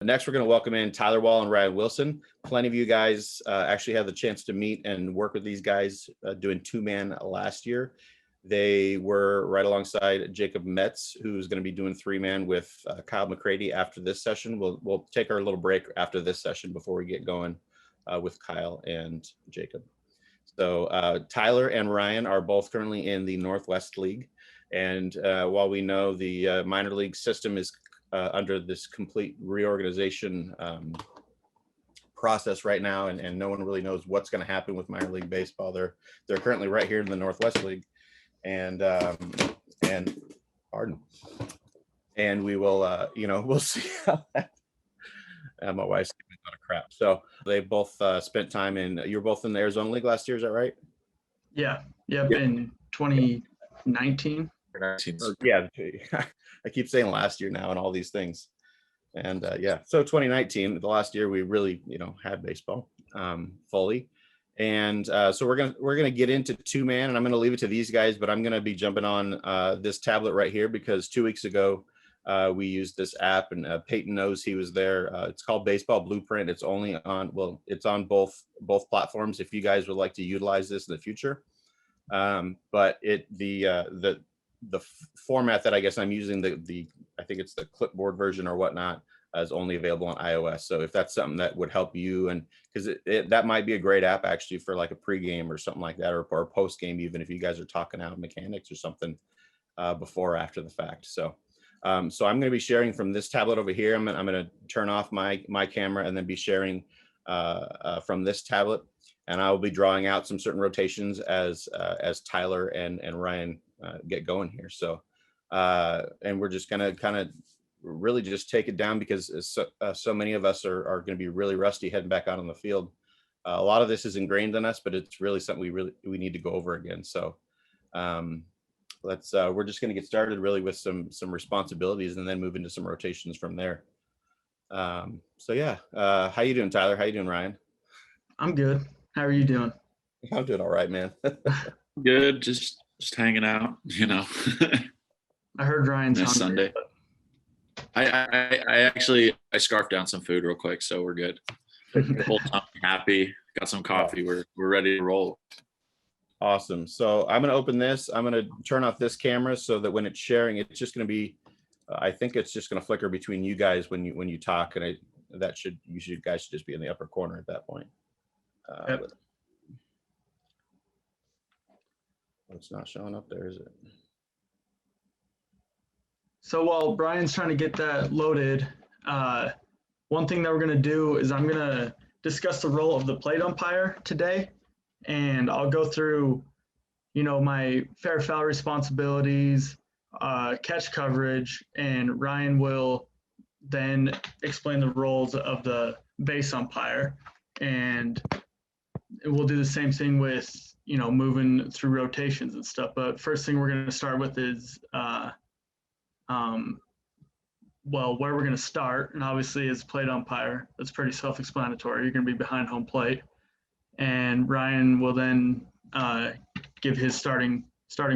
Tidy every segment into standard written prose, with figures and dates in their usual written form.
Next, we're going to welcome in Tyler Wall and Ryan Wilson. Plenty of you guys actually had the chance to meet and work with these guys doing two-man last year. They were right alongside Jacob Metz, who's going to be doing three-man with Kyle McCready after this session. We'll take our little break after this session before we get going with Kyle and Jacob. So Tyler and Ryan are both currently in the Northwest League. And while we know the minor league system is under this complete reorganization process right now, and no one really knows what's going to happen with minor league baseball. They're currently right here in the Northwest League, and pardon, and we will we'll see how that. My wife's giving me a lot of crap. So they both spent time in. You're both in the Arizona League last year, is that right? Yeah. Yep. In 2019. Yeah, I keep saying last year now and all these things. And yeah, so 2019, the last year we really, had baseball fully. And so we're gonna get into two-man, and I'm gonna leave it to these guys, but I'm gonna be jumping on this tablet right here because 2 weeks ago we used this app, and Peyton knows he was there. It's called Baseball Blueprint. It's only on, it's on both platforms if you guys would like to utilize this in the future. But the format that I guess I'm using, I think it's the clipboard version or whatnot, is only available on iOS. So if that's something that would help you, and because that might be a great app actually for like a pregame or something like that, or a post game, even if you guys are talking out mechanics or something before or after the fact. So I'm going to be sharing from this tablet over here. I'm going to turn off my camera and then be sharing from this tablet, and I will be drawing out some certain rotations as Tyler and Ryan get going here. So and we're just gonna kind of really just take it down because so many of us are going to be really rusty heading back out on the field. A lot of this is ingrained in us, but it's really something we need to go over again. So we're just going to get started really with some responsibilities and then move into some rotations from there. So yeah, how you doing, Tyler? How you doing, Ryan? I'm good. How are you doing? I'm doing all right, man. Good, just hanging out, I heard Ryan's this Sunday. I actually scarfed down some food real quick, so we're good. The whole time happy, got some coffee. We're ready to roll. Awesome. So I'm going to open this. I'm going to turn off this camera so that when it's sharing, it's just going to be. I think it's just going to flicker between you guys when you talk, and you guys should just be in the upper corner at that point. Yep. It's not showing up there, is it? So while Brian's trying to get that loaded, one thing that we're going to do is I'm going to discuss the role of the plate umpire today, and I'll go through, my fair foul responsibilities, catch coverage, and Ryan will then explain the roles of the base umpire, and we'll do the same thing with moving through rotations and stuff. But first thing we're going to start with is where we're going to start, and obviously as plate umpire, that's pretty self-explanatory. You're going to be behind home plate, and Ryan will then give his starting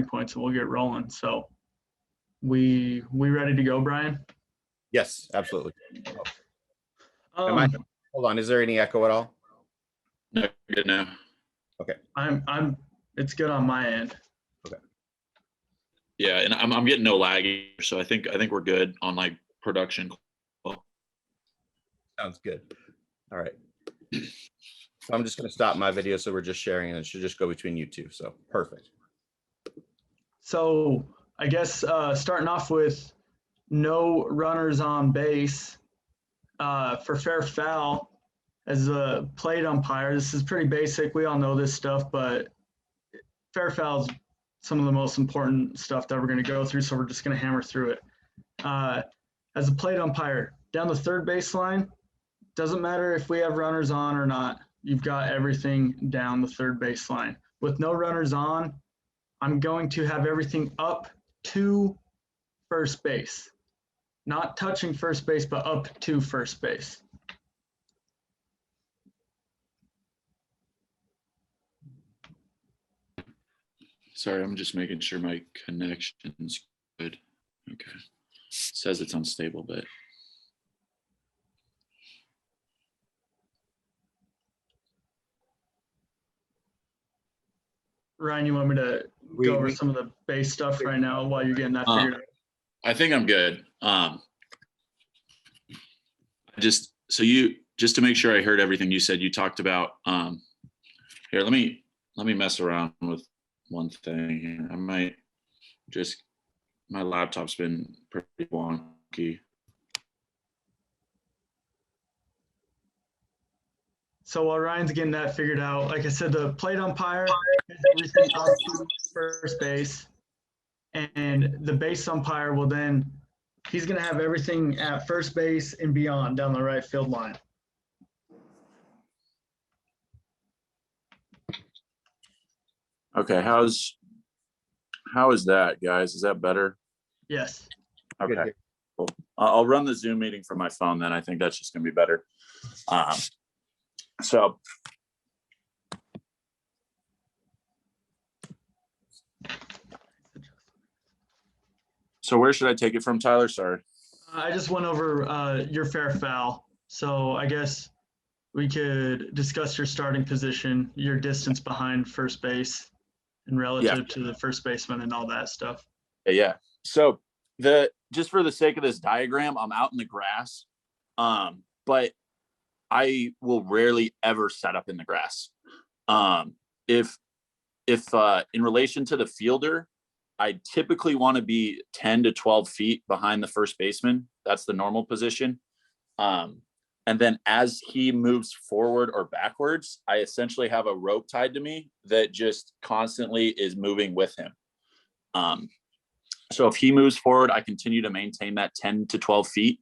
points, and we'll get rolling. So we ready to go, Brian? Yes, absolutely. Hold on, is there any echo at all? No, good now. Okay. It's good on my end. Okay. Yeah, and I'm getting no lag either, so I think we're good on like production. Sounds good. All right. So I'm just going to stop my video, so we're just sharing, and it should just go between you two. So perfect. So I guess starting off with no runners on base for fair foul. As a plate umpire, this is pretty basic. We all know this stuff, but fair foul is some of the most important stuff that we're going to go through, so we're just going to hammer through it. As a plate umpire, down the third baseline, doesn't matter if we have runners on or not. You've got everything down the third baseline. With no runners on, I'm going to have everything up to first base. Not touching first base, but up to first base. Sorry, I'm just making sure my connection's good. Okay. It says it's unstable, but Ryan, you want me to go over some of the base stuff right now while you're getting that figured out? I think I'm good. Just to make sure I heard everything you said, you talked about, here, let me mess around with one thing here. I might just, my laptop's been pretty wonky. So while Ryan's getting that figured out, like I said, the plate umpire has everything up to first base, and the base umpire will then, he's going to have everything at first base and beyond down the right field line. Okay, how is that, guys? Is that better? Yes. Okay, cool. I'll run the Zoom meeting from my phone then. I think that's just gonna be better. So where should I take it from, Tyler? Sorry. I just went over your fair foul. So I guess we could discuss your starting position, your distance behind first base, and relative to the first baseman and all that stuff. Yeah. So just for the sake of this diagram, I'm out in the grass, but I will rarely ever set up in the grass. If in relation to the fielder, I typically want to be 10 to 12 feet behind the first baseman. That's the normal position. And then as he moves forward or backwards, I essentially have a rope tied to me that just constantly is moving with him. So if he moves forward, I continue to maintain that 10 to 12 feet.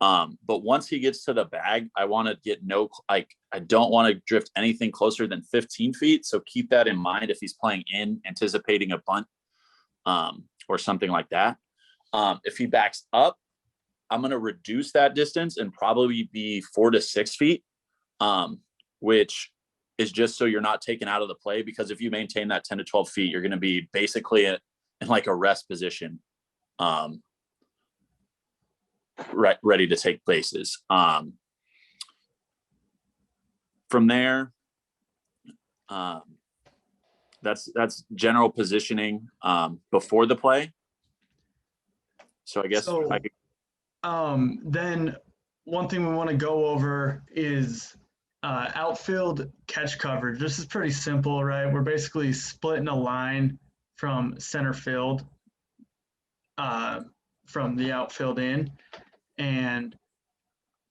But once he gets to the bag, I want to get I don't want to drift anything closer than 15 feet. So keep that in mind if he's playing in, anticipating a bunt, or something like that. If he backs up, I'm going to reduce that distance and probably be 4 to 6 feet, which is just so you're not taken out of the play, because if you maintain that 10 to 12 feet, you're going to be basically in like a rest position, ready to take bases. From there, that's general positioning before the play. So I guess then one thing we want to go over is outfield catch coverage. This is pretty simple, right? We're basically splitting a line from center field, from the outfield in. And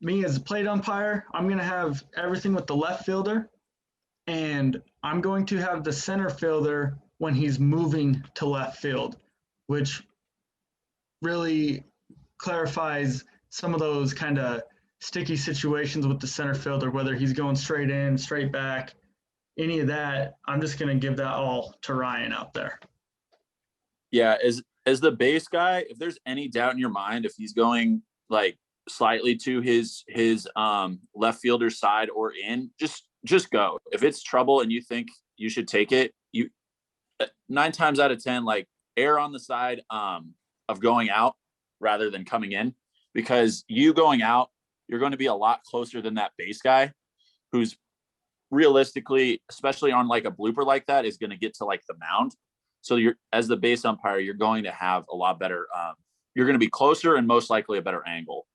me as a plate umpire, I'm going to have everything with the left fielder, and I'm going to have the center fielder when he's moving to left field, which really clarifies some of those kind of sticky situations with the center fielder, whether he's going straight in, straight back, any of that. I'm just going to give that all to Ryan out there. Yeah, as the base guy, if there's any doubt in your mind, if he's going like slightly to his left fielder side or in, just go. If it's trouble and you think you should take it, you 9 times out of 10, like err on the side of going out rather than coming in, because you going out, you're going to be a lot closer than that base guy, who's realistically, especially on like a blooper like that, is going to get to like the mound. So you're, as the base umpire, you're going to have a lot better, you're going to be closer and most likely a better angle.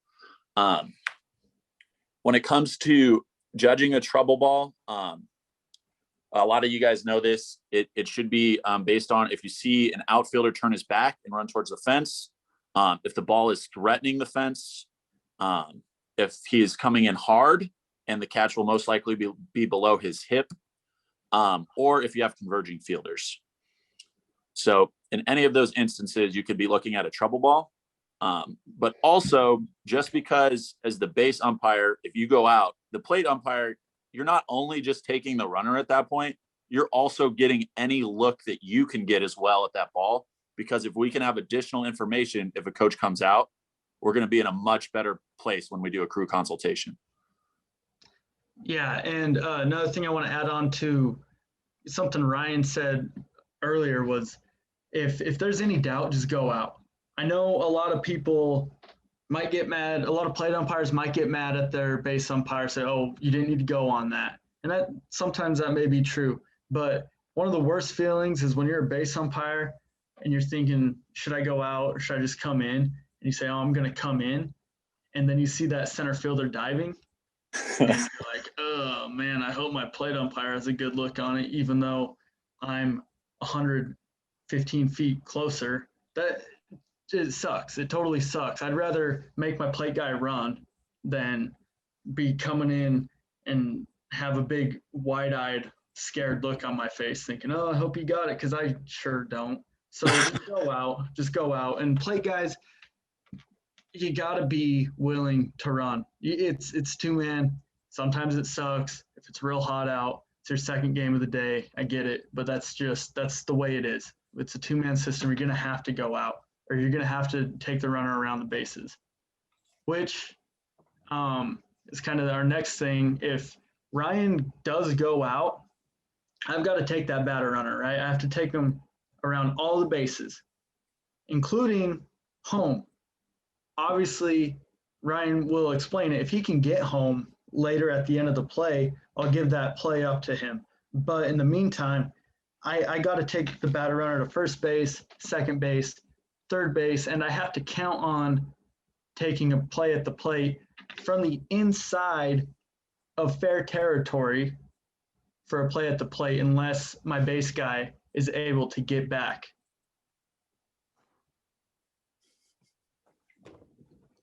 When it comes to judging a trouble ball, a lot of you guys know this. It should be based on if you see an outfielder turn his back and run towards the fence, if the ball is threatening the fence, if he is coming in hard and the catch will most likely be below his hip, or if you have converging fielders. So in any of those instances, you could be looking at a trouble ball. But also, just because as the base umpire, if you go out, the plate umpire, you're not only just taking the runner at that point, you're also getting any look that you can get as well at that ball. Because if we can have additional information, if a coach comes out, we're going to be in a much better place when we do a crew consultation. Yeah, and another thing I want to add on to something Ryan said earlier was, if there's any doubt, just go out. I know a lot of people might get mad. A lot of plate umpires might get mad at their base umpire, say, oh, you didn't need to go on that. And that sometimes that may be true. But one of the worst feelings is when you're a base umpire and you're thinking, should I go out or should I just come in? And you say, oh, I'm going to come in. And then you see that center fielder diving. And you're like, oh, man, I hope my plate umpire has a good look on it, even though I'm 115 feet closer. That it sucks. It totally sucks. I'd rather make my plate guy run than be coming in and have a big wide-eyed scared look on my face thinking, oh, I hope you got it, because I sure don't. So just go out and plate guys, you got to be willing to run. It's two-man. Sometimes it sucks. If it's real hot out, it's your second game of the day. I get it, but that's the way it is. It's a two-man system. You're going to have to go out, or you're going to have to take the runner around the bases, which is kind of our next thing. If Ryan does go out, I've got to take that batter runner, right? I have to take him around all the bases, including home. Obviously, Ryan will explain it. If he can get home later at the end of the play, I'll give that play up to him. But in the meantime, I got to take the batter runner to first base, second base, third base, and I have to count on taking a play at the plate from the inside of fair territory for a play at the plate unless my base guy is able to get back.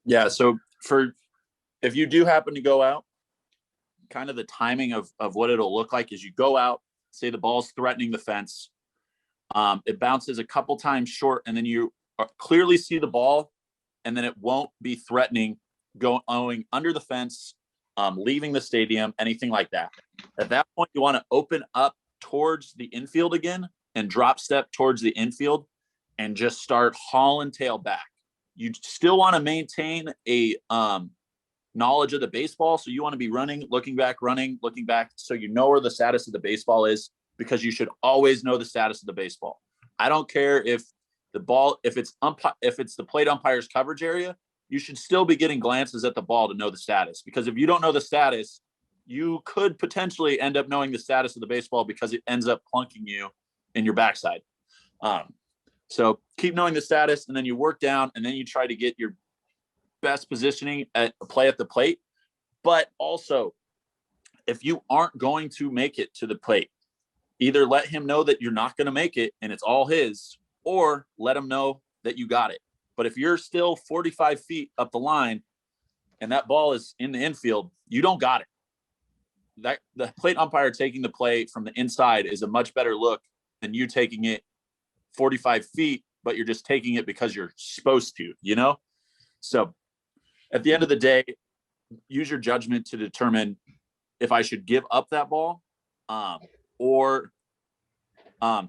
Yeah, so if you do happen to go out, kind of the timing of what it'll look like is you go out, say the ball's threatening the fence, it bounces a couple times short, and then you clearly see the ball, and then it won't be threatening going under the fence, leaving the stadium, anything like that. At that point, you want to open up towards the infield again and drop step towards the infield and just start hauling tail back. You still want to maintain a knowledge of the baseball. So you want to be running, looking back, so you know where the status of the baseball is, because you should always know the status of the baseball. I don't care if the ball, if it's the plate umpire's coverage area, you should still be getting glances at the ball to know the status. Because if you don't know the status, you could potentially end up knowing the status of the baseball because it ends up plunking you in your backside. So keep knowing the status, and then you work down, and then you try to get your best positioning at a play at the plate. But also, if you aren't going to make it to the plate, either let him know that you're not going to make it and it's all his, or let him know that you got it. But if you're still 45 feet up the line and that ball is in the infield, you don't got it. The plate umpire taking the play from the inside is a much better look than you taking it 45 feet, but you're just taking it because you're supposed to, you know? So at the end of the day, use your judgment to determine if I should give up that ball or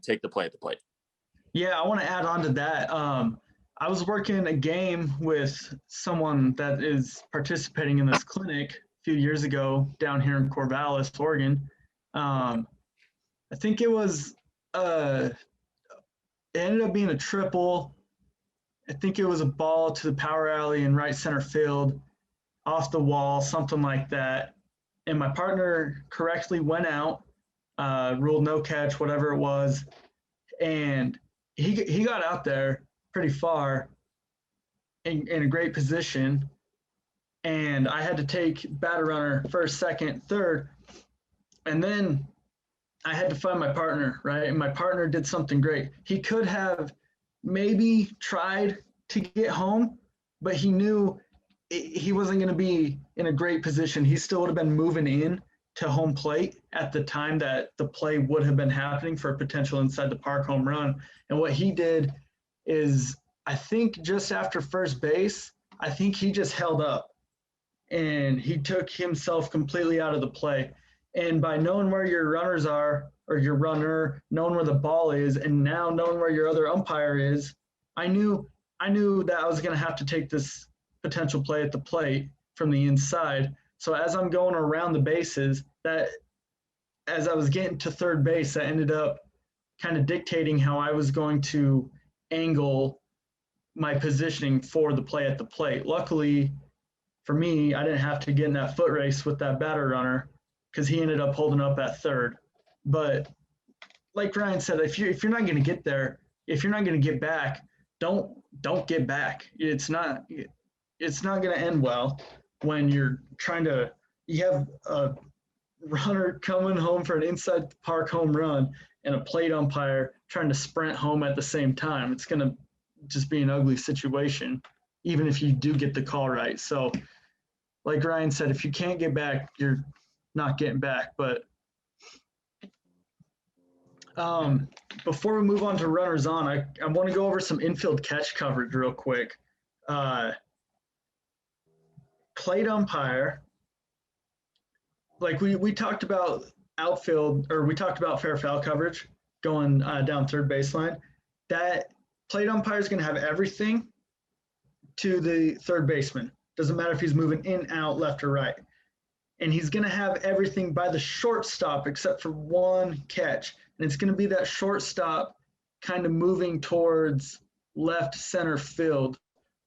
take the play at the plate. Yeah, I want to add on to that. I was working a game with someone that is participating in this clinic a few years ago down here in Corvallis, Oregon. I think it was it ended up being a triple. I think it was a ball to the power alley in right center field, off the wall, something like that. And my partner correctly went out, ruled no catch, whatever it was. And he got out there pretty far in a great position. And I had to take batter runner first, second, third. And then I had to find my partner, right? And my partner did something great. He could have maybe tried to get home, but he knew he wasn't going to be in a great position. He still would have been moving in to home plate at the time that the play would have been happening for a potential inside the park home run. And what he did is, I think just after first base, I think he just held up and he took himself completely out of the play. And by knowing where your runners are, or your runner, knowing where the ball is, and now knowing where your other umpire is, I knew that I was going to have to take this potential play at the plate from the inside. So as I'm going around the bases, that as I was getting to third base, that ended up kind of dictating how I was going to angle my positioning for the play at the plate. Luckily for me, I didn't have to get in that foot race with that batter runner because he ended up holding up at third. But like Ryan said, if you're not going to get there, if you're not going to get back, don't get back. It's not going to end well when you're trying to. You have a runner coming home for an inside the park home run and a plate umpire trying to sprint home at the same time. It's going to just be an ugly situation, even if you do get the call right. So, like Ryan said, if you can't get back, you're not getting back. But before we move on to runners on, I want to go over some infield catch coverage real quick. Plate umpire, like we talked about outfield, or we talked about fair foul coverage going down third baseline. That plate umpire is going to have everything to the third baseman. Doesn't matter if he's moving in, out, left, or right. And he's going to have everything by the shortstop except for one catch. And it's going to be that shortstop kind of moving towards left center field,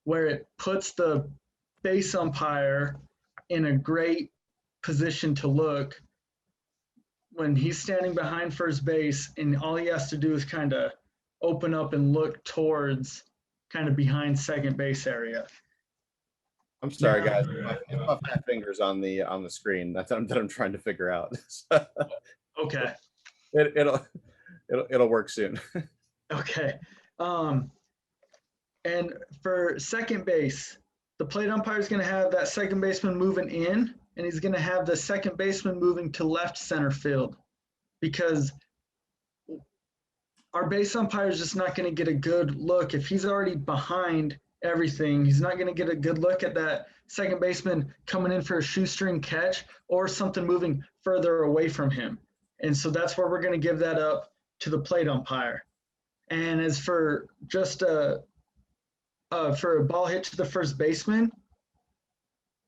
where it puts the base umpire in a great position to look when he's standing behind first base, and all he has to do is kind of open up and look towards kind of behind second base area. I'm sorry, guys. If I have fingers on the screen, that I'm trying to figure out. Okay. It'll work soon. Okay. And for second base, the plate umpire is going to have that second baseman moving in, and he's going to have the second baseman moving to left center field, because our base umpire is just not going to get a good look. If he's already behind everything, he's not going to get a good look at that second baseman coming in for a shoestring catch or something moving further away from him. And so that's where we're going to give that up to the plate umpire. And as for just for a ball hit to the first baseman,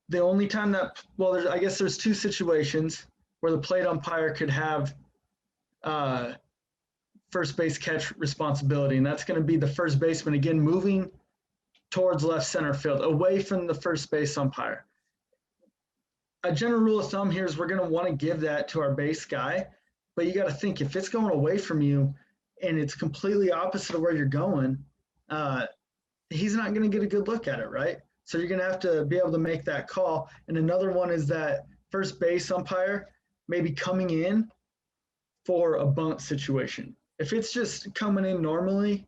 the only time that, well, I guess there's two situations where the plate umpire could have first base catch responsibility, and that's going to be the first baseman, again, moving towards left center field, away from the first base umpire. A general rule of thumb here is we're going to want to give that to our base guy, but you got to think, if it's going away from you and it's completely opposite of where you're going, he's not going to get a good look at it, right? So you're going to have to be able to make that call. And another one is that first base umpire maybe coming in for a bunt situation. If it's just coming in normally,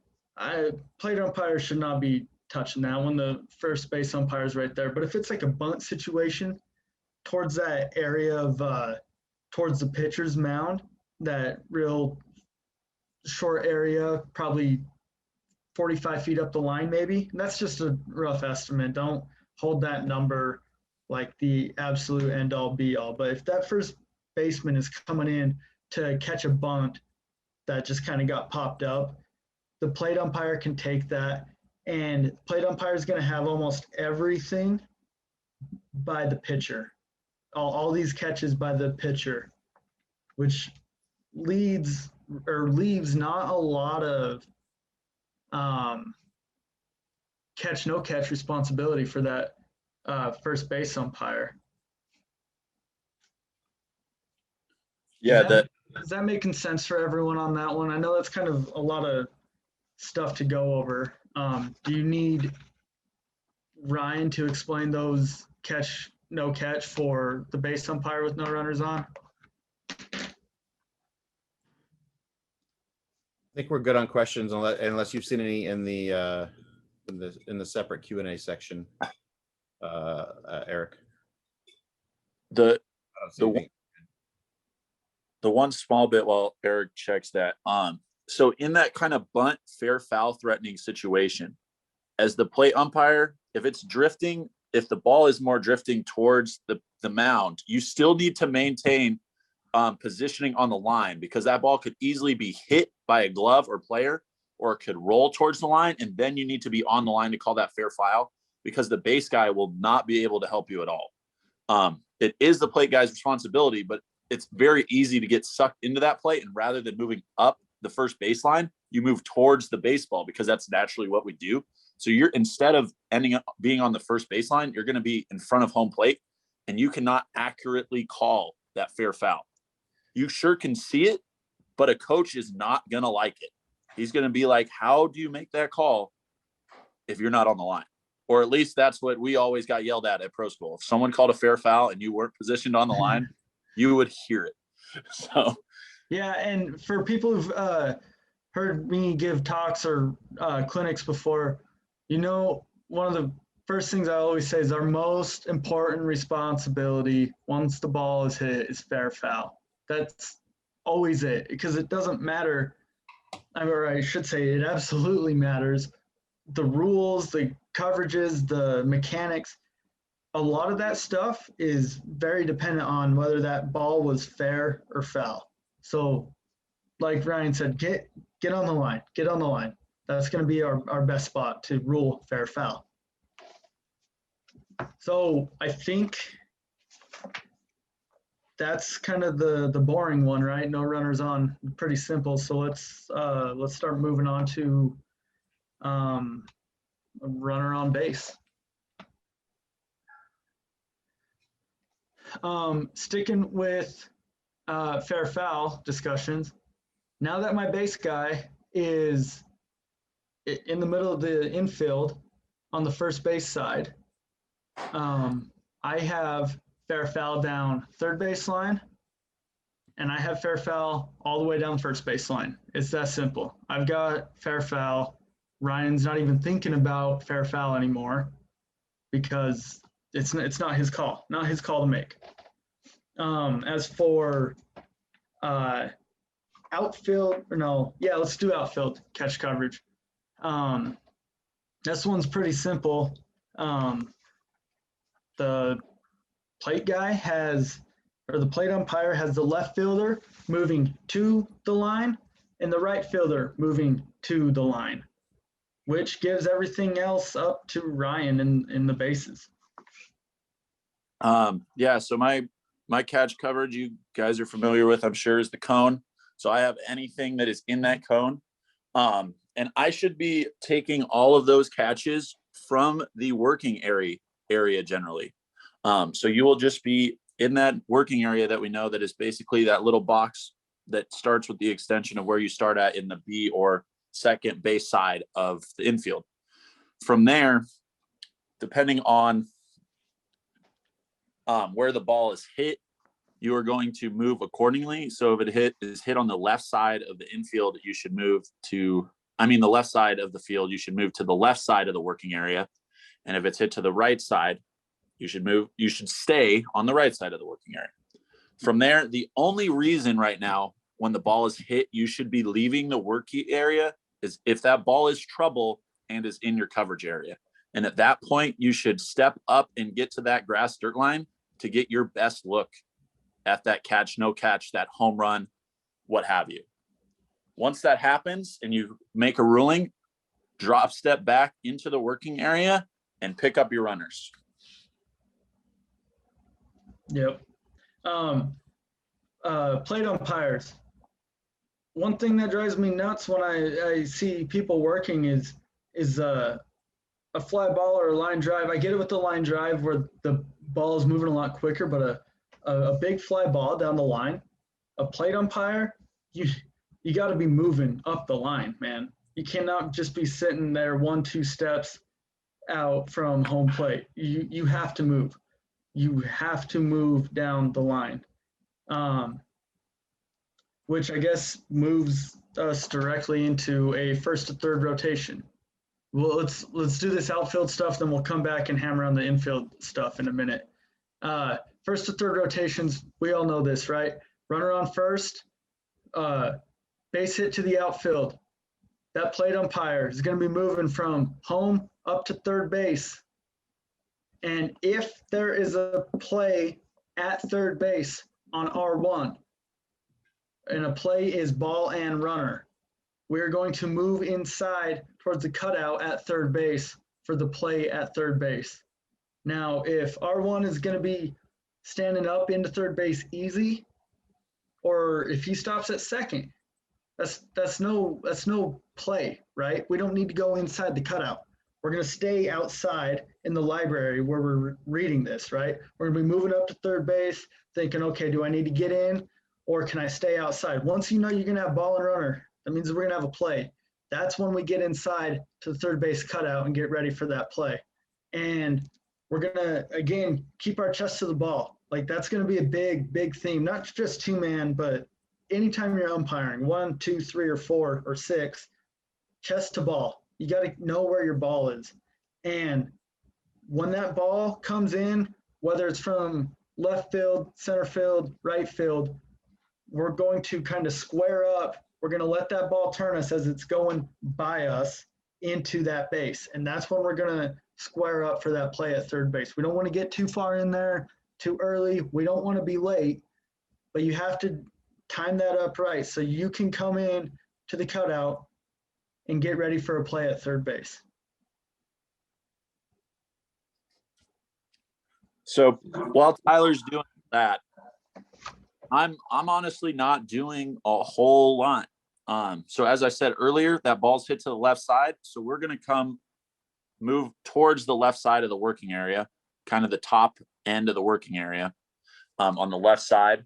plate umpire should not be touching that when the first base umpire is right there. But if it's like a bunt situation towards that area of towards the pitcher's mound, that real short area, probably 45 feet up the line maybe. And that's just a rough estimate. Don't hold that number like the absolute end all be all. But if that first baseman is coming in to catch a bunt that just kind of got popped up, the plate umpire can take that, and plate umpire is going to have almost everything by the pitcher. All these catches by the pitcher, which leaves not a lot of catch no catch responsibility for that first base umpire. Yeah, is that making sense for everyone on that one? I know that's kind of a lot of stuff to go over. Do you need Ryan to explain those catch no catch for the base umpire with no runners on? I think we're good on questions unless you've seen any in the separate Q&A section, Eric. The one small bit while Eric checks that, so in that kind of bunt, fair, foul threatening situation, as the plate umpire, if it's drifting, if the ball is more drifting towards the mound, you still need to maintain positioning on the line, because that ball could easily be hit by a glove or player, or it could roll towards the line, and then you need to be on the line to call that fair foul, because the base guy will not be able to help you at all. It is the plate guy's responsibility, but it's very easy to get sucked into that plate, and rather than moving up the first baseline, you move towards the baseball, because that's naturally what we do. So you're, instead of ending up being on the first baseline, you're going to be in front of home plate, and you cannot accurately call that fair foul. You sure can see it, but a coach is not going to like it. He's going to be like, how do you make that call if you're not on the line? Or at least that's what we always got yelled at pro school. If someone called a fair foul and you weren't positioned on the line, you would hear it. So, yeah. And for people who've heard me give talks or clinics before, one of the first things I always say is our most important responsibility once the ball is hit is fair foul. That's always it, because it doesn't matter. Or I should say it absolutely matters. The rules, the coverages, the mechanics, a lot of that stuff is very dependent on whether that ball was fair or foul. So like Ryan said, get on the line, get on the line. That's going to be our best spot to rule fair foul. So I think that's kind of the boring one, right? No runners on, pretty simple. So let's start moving on to a runner on base. Sticking with fair foul discussions. Now that my base guy is in the middle of the infield on the first base side, I have fair foul down third baseline, and I have fair foul all the way down first baseline. It's that simple. I've got fair foul. Ryan's not even thinking about fair foul anymore because it's not his call, not his call to make. As for outfield, let's do outfield catch coverage. This one's pretty simple. The plate guy the plate umpire has the left fielder moving to the line and the right fielder moving to the line, which gives everything else up to Ryan in the bases. So my catch coverage, you guys are familiar with, I'm sure, is the cone. So I have anything that is in that cone. And I should be taking all of those catches from the working area generally. So you will just be in that working area that we know that is basically that little box that starts with the extension of where you start at in the B or second base side of the infield. From there, depending on where the ball is hit, you are going to move accordingly. So if it is hit on the left side of the infield, you should move to, the left side of the field, you should move to the left side of the working area. And if it's hit to the right side, you should stay on the right side of the working area. From there, the only reason right now when the ball is hit, you should be leaving the working area is if that ball is trouble and is in your coverage area. And at that point, you should step up and get to that grass dirt line to get your best look at that catch, no catch, that home run, what have you. Once that happens and you make a ruling, drop step back into the working area and pick up your runners. Yep. Plate umpires. One thing that drives me nuts when I see people working is a fly ball or a line drive. I get it with the line drive where the ball is moving a lot quicker, but a big fly ball down the line, a plate umpire, you got to be moving up the line, man. You cannot just be sitting there 1-2 steps out from home plate. You have to move. You have to move down the line, which I guess moves us directly into a first to third rotation. Well, let's do this outfield stuff, then we'll come back and hammer on the infield stuff in a minute. First to third rotations, we all know this, right? Runner on first, base hit to the outfield. That plate umpire is going to be moving from home up to third base. And if there is a play at third base on R1, and a play is ball and runner, we're going to move inside towards the cutout at third base for the play at third base. Now, if R1 is going to be standing up into third base easy, or if he stops at second, that's no play, right? We don't need to go inside the cutout. We're going to stay outside in the library where we're reading this, right? We're going to be moving up to third base, thinking, okay, do I need to get in or can I stay outside? Once you know you're going to have ball and runner, that means we're going to have a play. That's when we get inside to the third base cutout and get ready for that play. And we're going to, again, keep our chest to the ball. Like, that's going to be a big, big theme, not just two-man, but anytime you're umpiring, 1, 2, 3, or 4, or 6, chest to ball. You got to know where your ball is. And when that ball comes in, whether it's from left field, center field, right field, we're going to kind of square up. We're going to let that ball turn us as it's going by us into that base. And that's when we're going to square up for that play at third base. We don't want to get too far in there too early. We don't want to be late, but you have to time that up right so you can come in to the cutout and get ready for a play at third base. So while Tyler's doing that, I'm honestly not doing a whole lot. So as I said earlier, that ball's hit to the left side. So we're going to move towards the left side of the working area, kind of the top end of the working area, on the left side.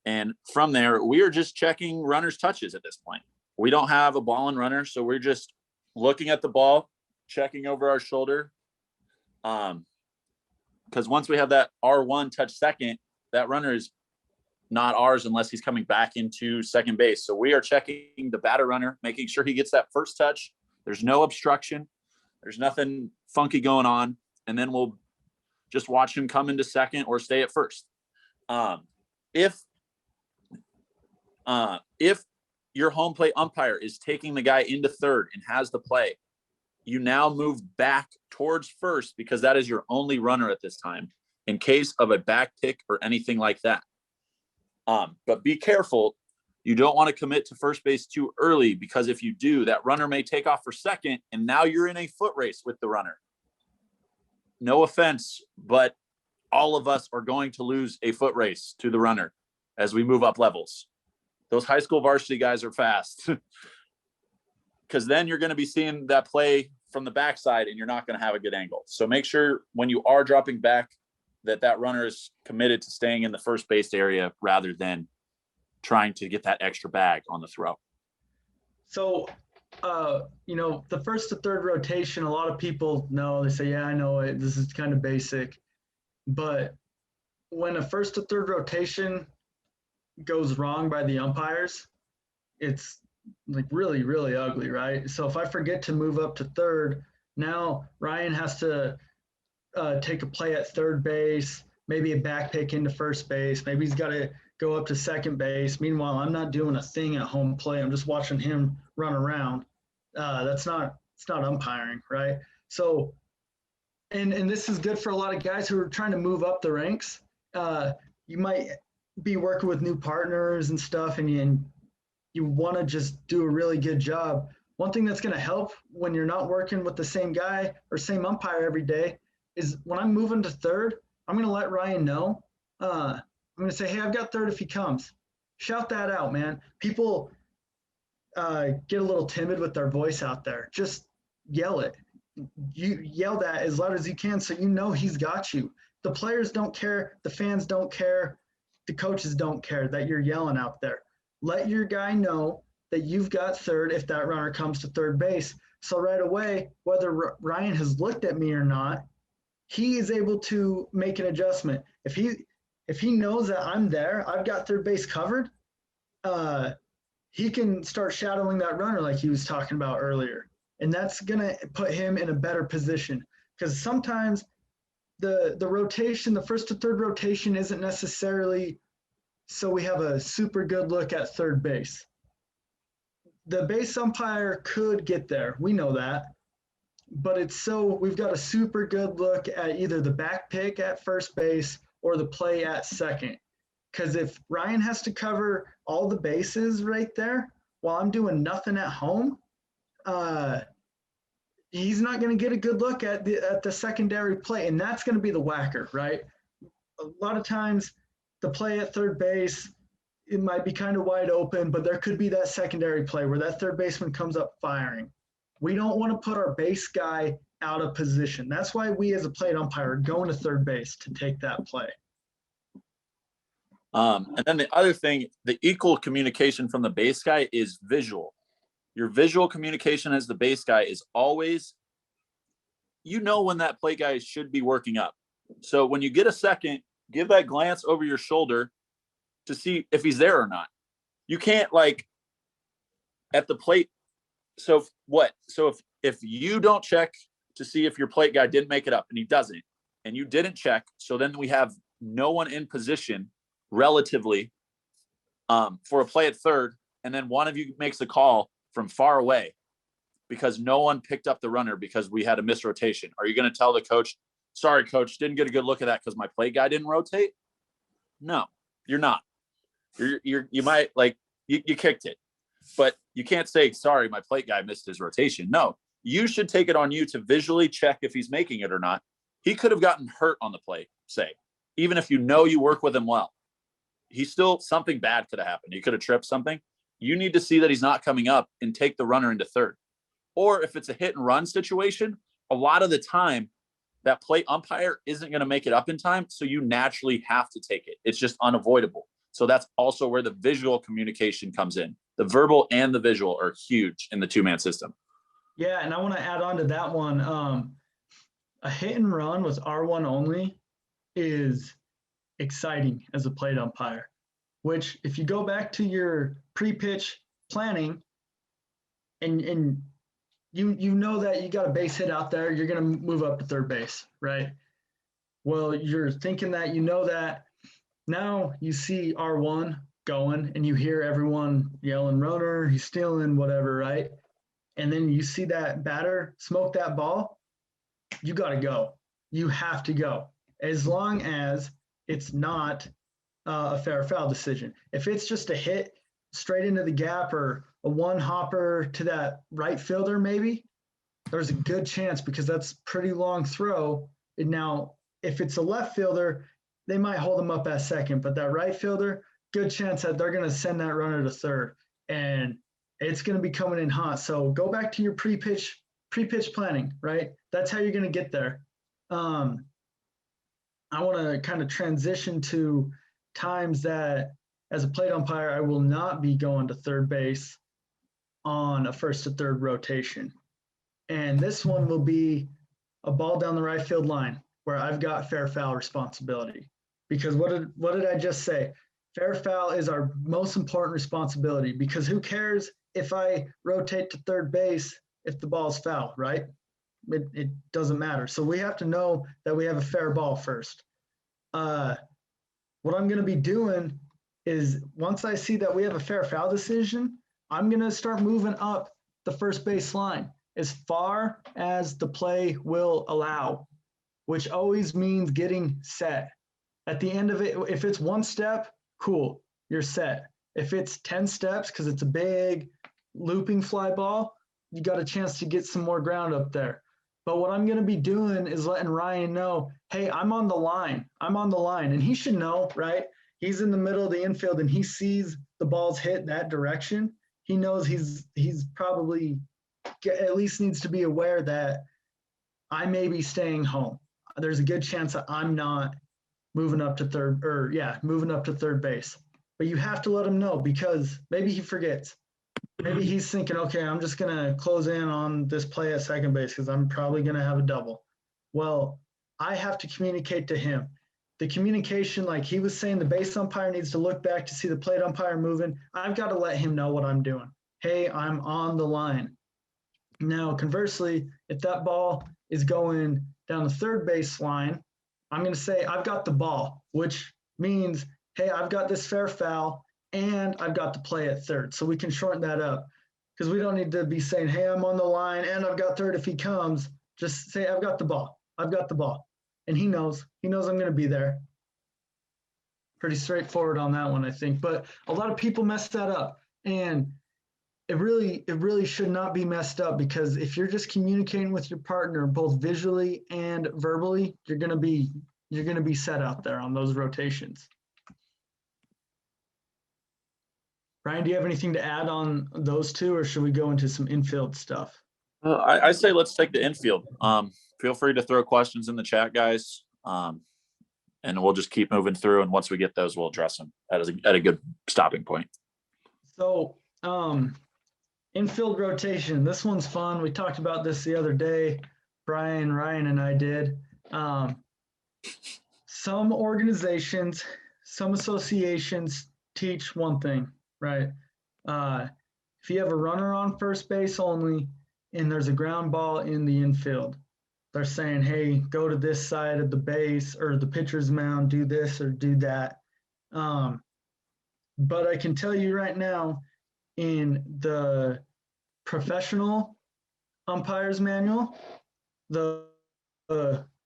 And from there, we are just checking runners' touches at this point. We don't have a ball and runner, so we're just looking at the ball, checking over our shoulder. Because once we have that R1 touch second, that runner is not ours unless he's coming back into second base. So we are checking the batter runner, making sure he gets that first touch. There's no obstruction. There's nothing funky going on. And then we'll just watch him come into second or stay at first. If your home plate umpire is taking the guy into third and has the play, you now move back towards first because that is your only runner at this time in case of a back pick or anything like that. But be careful. You don't want to commit to first base too early because if you do, that runner may take off for second and now you're in a foot race with the runner. No offense, but all of us are going to lose a foot race to the runner as we move up levels. Those high school varsity guys are fast because then you're going to be seeing that play from the backside and you're not going to have a good angle. So make sure when you are dropping back that runner is committed to staying in the first base area rather than trying to get that extra bag on the throw. So, the first to third rotation, a lot of people know, they say, yeah, I know it. This is kind of basic. But when a first to third rotation goes wrong by the umpires, it's like really, really ugly, right? So if I forget to move up to third, now Ryan has to take a play at third base, maybe a back pick into first base. Maybe he's got to go up to second base. Meanwhile, I'm not doing a thing at home plate. I'm just watching him run around. It's not umpiring, right? So, and this is good for a lot of guys who are trying to move up the ranks. You might be working with new partners and stuff, and you want to just do a really good job. One thing that's going to help when you're not working with the same guy or same umpire every day is when I'm moving to third, I'm going to let Ryan know. I'm going to say, hey, I've got third if he comes. Shout that out, man. People get a little timid with their voice out there. Just yell it. You yell that as loud as you can so you know he's got you. The players don't care. The fans don't care. The coaches don't care that you're yelling out there. Let your guy know that you've got third if that runner comes to third base. So right away, whether Ryan has looked at me or not, he is able to make an adjustment. If he knows that I'm there, I've got third base covered, he can start shadowing that runner like he was talking about earlier. And that's going to put him in a better position because sometimes the rotation, the first to third rotation isn't necessarily so we have a super good look at third base. The base umpire could get there. We know that. But it's so we've got a super good look at either the back pick at first base or the play at second. Because if Ryan has to cover all the bases right there while I'm doing nothing at home, he's not going to get a good look at the secondary play. And that's going to be the whacker, right? A lot of times the play at third base, it might be kind of wide open, but there could be that secondary play where that third baseman comes up firing. We don't want to put our base guy out of position. That's why we as a plate umpire are going to third base to take that play. And then the other thing, the equal communication from the base guy is visual. Your visual communication as the base guy is always, when that plate guy should be working up. So when you get a second, give that glance over your shoulder to see if he's there or not. You can't at the plate. So what? So if you don't check to see if your plate guy didn't make it up and he doesn't, and you didn't check, so then we have no one in position relatively for a play at third, and then one of you makes a call from far away because no one picked up the runner because we had a misrotation. Are you going to tell the coach, sorry, coach, didn't get a good look at that because my plate guy didn't rotate? No, you're not. You might you kicked it, but you can't say, sorry, my plate guy missed his rotation. No, you should take it on you to visually check if he's making it or not. He could have gotten hurt on the play, say, even if you work with him well. He's still, something bad could have happened. He could have tripped something. You need to see that he's not coming up and take the runner into third. Or if it's a hit and run situation, a lot of the time that plate umpire isn't going to make it up in time. So you naturally have to take it. It's just unavoidable. So that's also where the visual communication comes in. The verbal and the visual are huge in the two-man system. Yeah, and I want to add on to that one. A hit and run with R1 only is exciting as a plate umpire, which if you go back to your pre-pitch planning and you know that you got a base hit out there, you're going to move up to third base, right? Well, you're thinking that that. Now you see R1 going and you hear everyone yelling, runner, he's stealing, whatever, right? And then you see that batter smoke that ball, you got to go. You have to go. As long as it's not a fair foul decision. If it's just a hit straight into the gap or a one hopper to that right fielder, maybe, there's a good chance because that's pretty long throw. And now, if it's a left fielder, they might hold him up at second, but that right fielder, good chance that they're going to send that runner to third, and it's going to be coming in hot. So go back to your pre-pitch planning, right? That's how you're going to get there. I want to kind of transition to times that as a plate umpire, I will not be going to third base on a first to third rotation. And this one will be a ball down the right field line where I've got fair foul responsibility. Because what did I just say? Fair foul is our most important responsibility, because who cares if I rotate to third base if the ball's foul, right? It doesn't matter. So we have to know that we have a fair ball first. What I'm going to be doing is, once I see that we have a fair foul decision, I'm going to start moving up the first base line as far as the play will allow, which always means getting set. At the end of it, if it's one step, cool, you're set. If it's 10 steps, because it's a big looping fly ball, you got a chance to get some more ground up there. But what I'm going to be doing is letting Ryan know, hey, I'm on the line. And he should know, right? He's in the middle of the infield and he sees the balls hit that direction. He knows he's probably at least needs to be aware that I may be staying home. There's a good chance that I'm not moving up to third base. But you have to let him know, because maybe he forgets. Maybe he's thinking, okay, I'm just going to close in on this play at second base because I'm probably going to have a double. Well, I have to communicate to him. The communication, like he was saying, the base umpire needs to look back to see the plate umpire moving. I've got to let him know what I'm doing. Hey, I'm on the line. Now, conversely, if that ball is going down the third base line, I'm going to say I've got the ball, which means, hey, I've got this fair foul and I've got the play at third. So we can shorten that up, because we don't need to be saying, hey, I'm on the line and I've got third if he comes. Just say, I've got the ball. And he knows I'm going to be there. Pretty straightforward on that one, I think. But a lot of people mess that up. And it really should not be messed up, because if you're just communicating with your partner both visually and verbally, you're going to be set out there on those rotations. Ryan, do you have anything to add on those two, or should we go into some infield stuff? I say let's take the infield. Feel free to throw questions in the chat, guys. and we'll just keep moving through. And once we get those, we'll address them at a good stopping point. So, infield rotation. This one's fun. We talked about this the other day. Brian, Ryan, and I did. Some organizations, some associations teach one thing, right? If you have a runner on first base only and there's a ground ball in the infield, they're saying, hey, go to this side of the base or the pitcher's mound, do this or do that. But I can tell you right now, in the professional umpires manual, the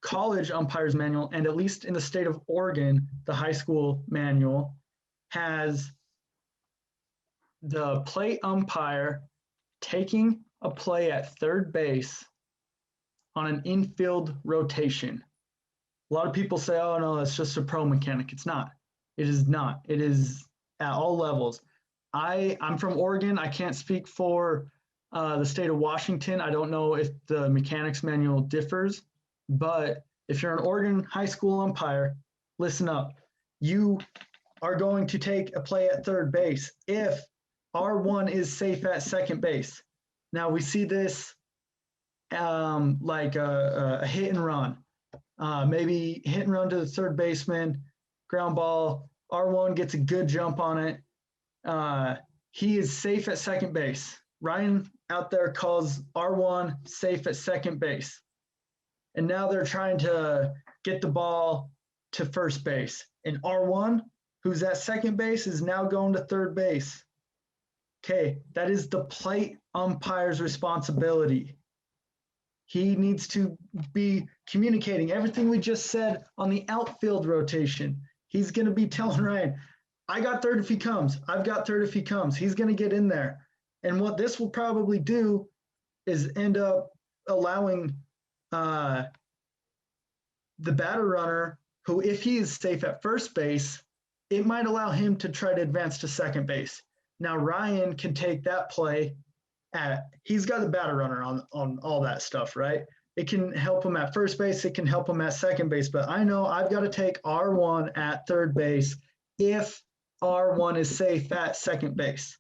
college umpires manual, and at least in the state of Oregon, the high school manual has the plate umpire taking a play at third base on an infield rotation. A lot of people say, oh no, that's just a pro mechanic. It's not. It is not. It is at all levels. I'm from Oregon. I can't speak for the state of Washington. I don't know if the mechanics manual differs, but if you're an Oregon high school umpire, listen up. You are going to take a play at third base if R1 is safe at second base. Now we see this like a hit and run. Maybe hit and run to the third baseman, ground ball, R1 gets a good jump on it. He is safe at second base. Ryan out there calls R1 safe at second base. And now they're trying to get the ball to first base. And R1, who's at second base, is now going to third base. Okay, that is the plate umpire's responsibility. He needs to be communicating everything we just said on the outfield rotation. He's going to be telling Ryan, I got third if he comes. I've got third if he comes. He's going to get in there. And what this will probably do is end up allowing the batter runner, who if he is safe at first base, it might allow him to try to advance to second base. Now Ryan can take that play he's got the batter runner on all that stuff, right? It can help him at first base. It can help him at second base. But I know I've got to take R1 at third base if R1 is safe at second base.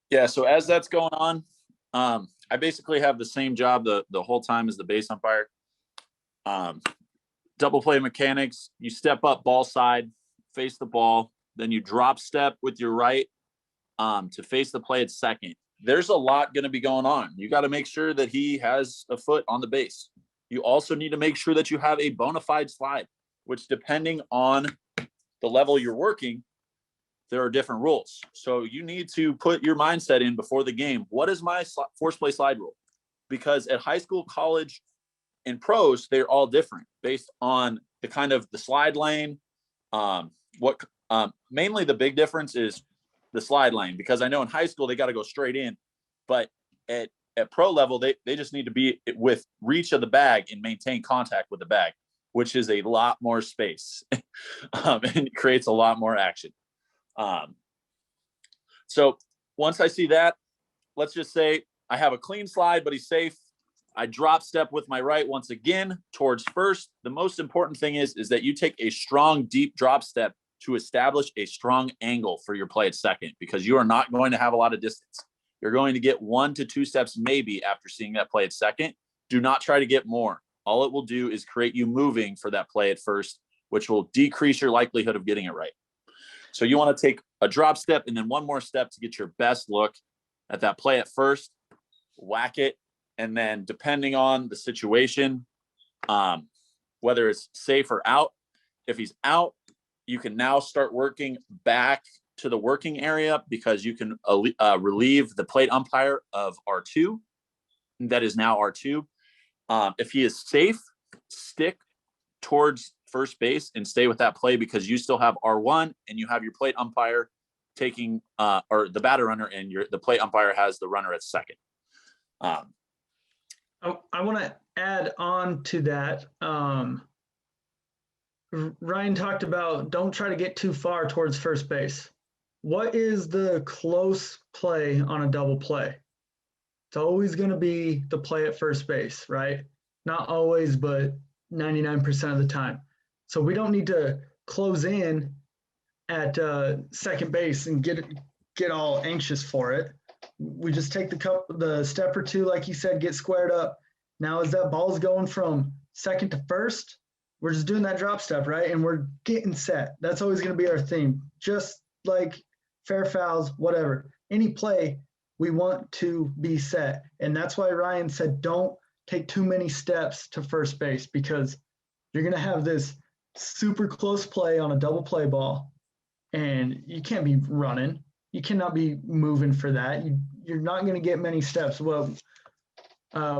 Yeah, so as that's going on, I basically have the same job the whole time as the base umpire. Double play mechanics, you step up ball side, face the ball, then you drop step with your right to face the play at second. There's a lot going to be going on. You got to make sure that he has a foot on the base. You also need to make sure that you have a bona fide slide, which depending on the level you're working, there are different rules. So you need to put your mindset in before the game. What is my force play slide rule? Because at high school, college, and pros, they're all different based on the kind of the slide lane. Mainly the big difference is the slide lane, because I know in high school they got to go straight in, but at pro level they just need to be with reach of the bag and maintain contact with the bag, which is a lot more space and creates a lot more action. So once I see that, let's just say I have a clean slide, but he's safe. I drop step with my right once again towards first. The most important thing is that you take a strong, deep drop step to establish a strong angle for your play at second, because you are not going to have a lot of distance. You're going to get 1 to 2 steps maybe after seeing that play at second. Do not try to get more. All it will do is create you moving for that play at first, which will decrease your likelihood of getting it right. So you want to take a drop step and then one more step to get your best look at that play at first, whack it. And then depending on the situation, whether it's safe or out, if he's out, you can now start working back to the working area, because you can relieve the plate umpire of R2. That is now R2. If he is safe, stick towards first base and stay with that play, because you still have R1 and you have your plate umpire taking or the batter runner, and the plate umpire has the runner at second. I want to add on to that. Ryan talked about don't try to get too far towards first base. What is the close play on a double play? It's always going to be the play at first base, right? Not always, but 99% of the time. So we don't need to close in at second base and get all anxious for it. We just take the step or two, like you said, get squared up. Now, as that ball's going from second to first, we're just doing that drop step, right? And we're getting set. That's always going to be our theme. Just like fair fouls, whatever. Any play, we want to be set. And that's why Ryan said, don't take too many steps to first base, because you're going to have this super close play on a double play ball, and you can't be running. You cannot be moving for that. You're not going to get many steps. Well,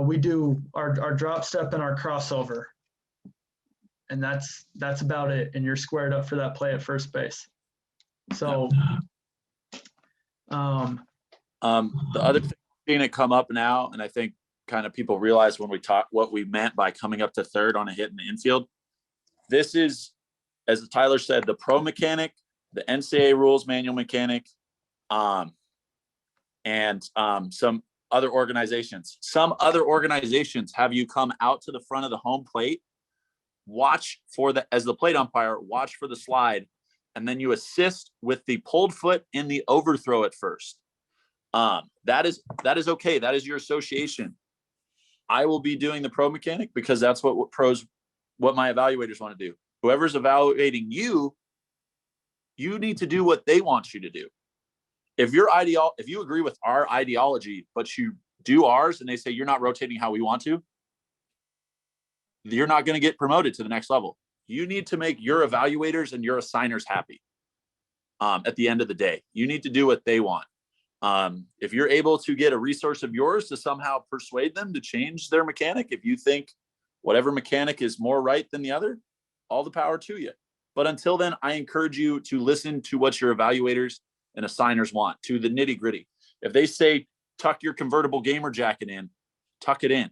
we do our drop step and our crossover, and that's about it. And you're squared up for that play at first base. So, the other thing that come up now, and I think kind of people realize when we talk what we meant by coming up to third on a hit in the infield. This is, as Tyler said, the pro mechanic, the NCAA rules manual mechanic, and some other organizations. Some other organizations have you come out to the front of the home plate, watch for as the plate umpire, watch for the slide, and then you assist with the pulled foot in the overthrow at first. That is okay. That is your association. I will be doing the pro mechanic because that's what my evaluators want to do. Whoever's evaluating you need to do what they want you to do. If you agree with our ideology, but you do ours and they say you're not rotating how we want to, you're not going to get promoted to the next level. You need to make your evaluators and your assigners happy. At the end of the day, you need to do what they want. If you're able to get a resource of yours to somehow persuade them to change their mechanic, if you think whatever mechanic is more right than the other, all the power to you. But until then, I encourage you to listen to what your evaluators and assigners want, to the nitty gritty. If they say, tuck your convertible gamer jacket in, tuck it in.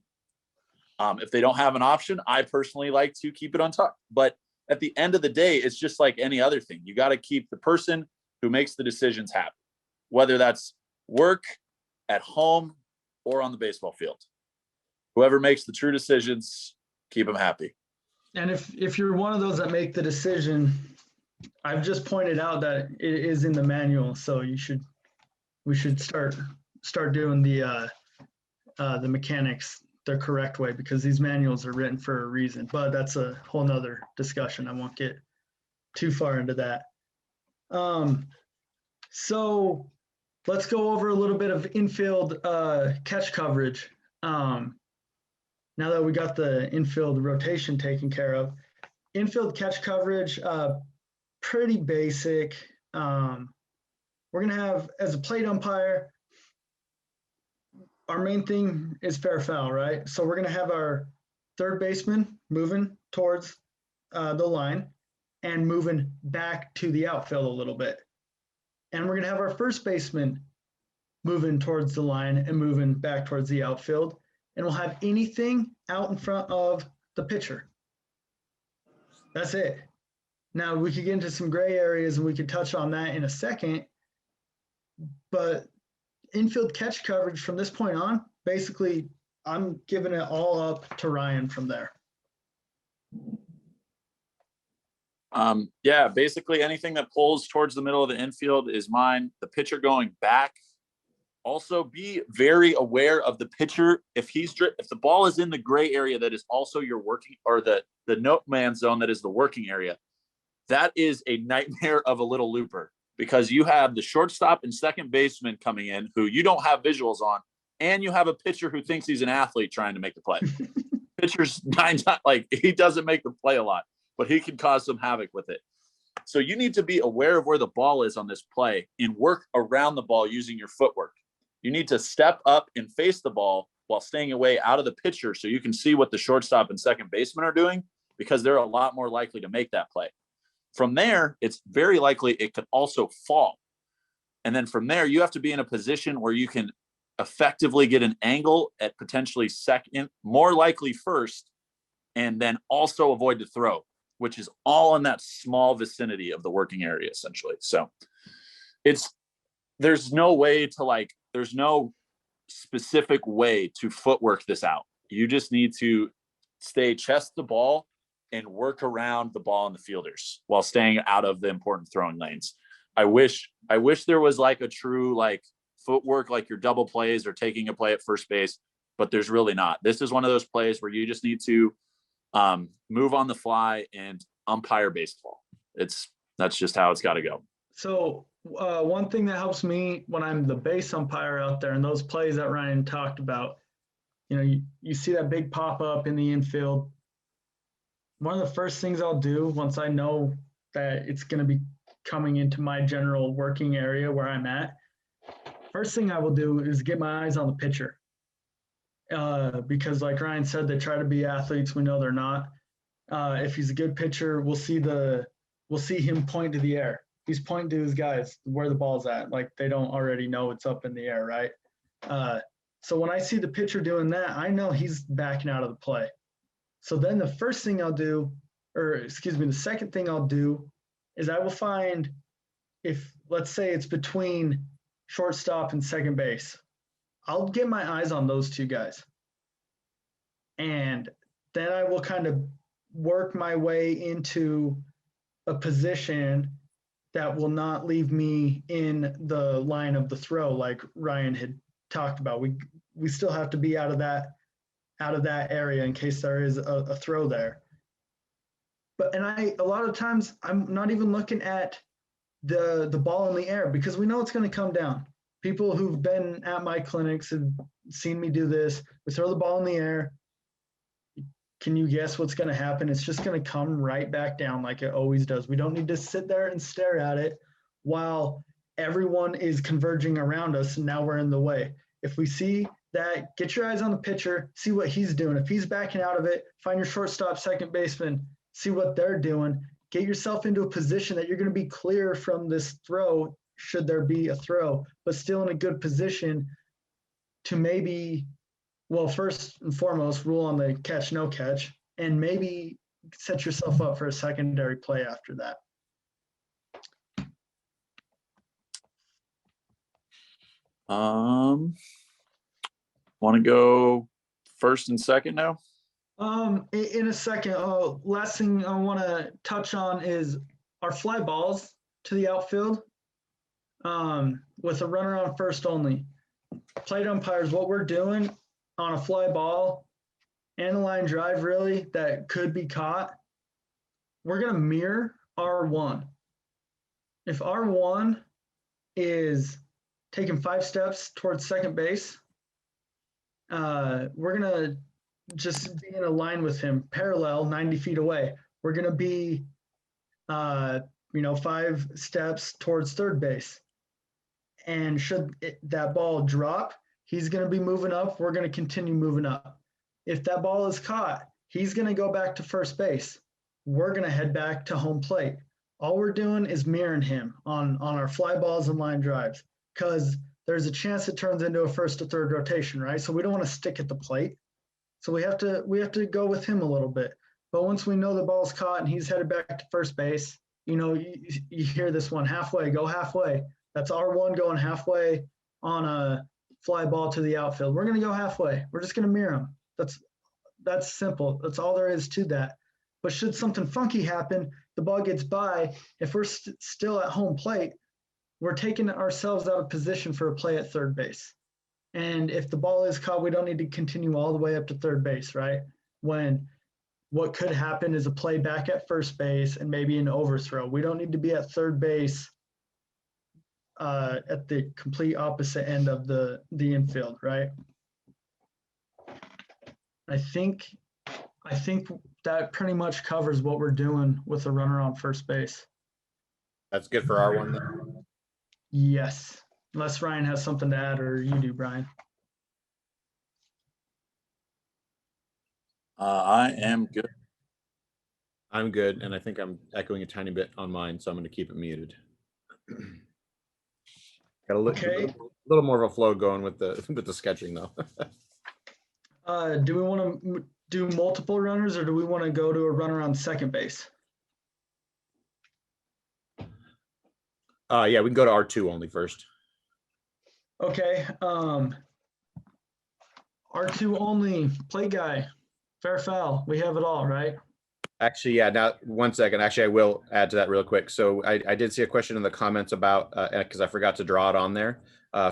If they don't have an option, I personally like to keep it untucked. But at the end of the day, it's just like any other thing. You got to keep the person who makes the decisions happy, whether that's work, at home, or on the baseball field. Whoever makes the true decisions, keep them happy. And if you're one of those that make the decision, I've just pointed out that it is in the manual, so we should start doing the mechanics the correct way, because these manuals are written for a reason. But that's a whole nother discussion. I won't get too far into that. So let's go over a little bit of infield catch coverage. Now that we got the infield rotation taken care of, infield catch coverage, pretty basic. We're going to have, as a plate umpire, our main thing is fair foul, right? So we're going to have our third baseman moving towards the line and moving back to the outfield a little bit. And we're going to have our first baseman moving towards the line and moving back towards the outfield. And we'll have anything out in front of the pitcher. That's it. Now, we could get into some gray areas and we could touch on that in a second. But infield catch coverage from this point on, basically, I'm giving it all up to Ryan from there. Yeah, basically anything that pulls towards the middle of the infield is mine. The pitcher going back. Also, be very aware of the pitcher. If the ball is in the gray area that is also your working, or the no man zone that is the working area, that is a nightmare of a little looper, because you have the shortstop and second baseman coming in who you don't have visuals on, and you have a pitcher who thinks he's an athlete trying to make the play. Pitcher's 9 times, like, he doesn't make the play a lot, but he can cause some havoc with it. So you need to be aware of where the ball is on this play and work around the ball using your footwork. You need to step up and face the ball while staying away out of the pitcher so you can see what the shortstop and second baseman are doing, because they're a lot more likely to make that play. From there, it's very likely it could also fall. And then from there, you have to be in a position where you can effectively get an angle at potentially second, more likely first, and then also avoid the throw, which is all in that small vicinity of the working area, essentially. So there's no way to, like, there's no specific way to footwork this out. You just need to stay chest the ball and work around the ball and the fielders while staying out of the important throwing lanes. I wish there was like a true like footwork, like your double plays or taking a play at first base, but there's really not. This is one of those plays where you just need to move on the fly and umpire baseball. That's just how it's got to go. So one thing that helps me when I'm the base umpire out there and those plays that Ryan talked about, you see that big pop up in the infield. One of the first things I'll do once I know that it's going to be coming into my general working area where I'm at, first thing I will do is get my eyes on the pitcher. Because like Ryan said, they try to be athletes. We know they're not. If he's a good pitcher, we'll see him point to the air. He's pointing to his guys where the ball's at. Like they don't already know it's up in the air, right? So when I see the pitcher doing that, I know he's backing out of the play. So then the second thing I'll do is I will find if, let's say it's between shortstop and second base, I'll get my eyes on those two guys. And then I will kind of work my way into a position that will not leave me in the line of the throw like Ryan had talked about. We still have to be out of that area in case there is a throw there. A lot of times I'm not even looking at the ball in the air because we know it's going to come down. People who've been at my clinics have seen me do this. We throw the ball in the air. Can you guess what's going to happen? It's just going to come right back down like it always does. We don't need to sit there and stare at it while everyone is converging around us and now we're in the way. If we see that, get your eyes on the pitcher, see what he's doing. If he's backing out of it, find your shortstop, second baseman, see what they're doing. Get yourself into a position that you're going to be clear from this throw, should there be a throw, but still in a good position to maybe, well, first and foremost, rule on the catch, no catch, and maybe set yourself up for a secondary play after that. Want to go first and second now? In a second. Last thing I want to touch on is our fly balls to the outfield with a runner on first only. Plate umpires, what we're doing on a fly ball and a line drive really that could be caught, we're going to mirror R1. If R1 is taking 5 steps towards second base, we're going to just be in a line with him, parallel, 90 feet away. We're going to be, 5 steps towards third base. And should that ball drop, he's going to be moving up. We're going to continue moving up. If that ball is caught, he's going to go back to first base. We're going to head back to home plate. All we're doing is mirroring him on our fly balls and line drives because there's a chance it turns into a first to third rotation, right? So we don't want to stick at the plate. So we have to go with him a little bit. But once we know the ball's caught and he's headed back to first base, you hear this one, halfway, go halfway. That's R1 going halfway on a fly ball to the outfield. We're going to go halfway. We're just going to mirror him. That's simple. That's all there is to that. But should something funky happen, the ball gets by. If we're still at home plate, we're taking ourselves out of position for a play at third base. And if the ball is caught, we don't need to continue all the way up to third base, right? When what could happen is a play back at first base and maybe an overthrow. We don't need to be at third base at the complete opposite end of the infield, right? I think that pretty much covers what we're doing with the runner on first base. That's good for R1 then. Yes, unless Ryan has something to add, or you do, Brian. I am good. I'm good, and I think I'm echoing a tiny bit on mine, so I'm going to keep it muted. Got a little more of a flow going with the sketching though. Do we want to do multiple runners, or do we want to go to a runner on second base? Yeah, we can go to R2 only first. Okay. R2 only, plate guy, fair foul. We have it all, right? Actually, yeah. Now, 1 second. Actually, I will add to that real quick. So I did see a question in the comments about because I forgot to draw it on there.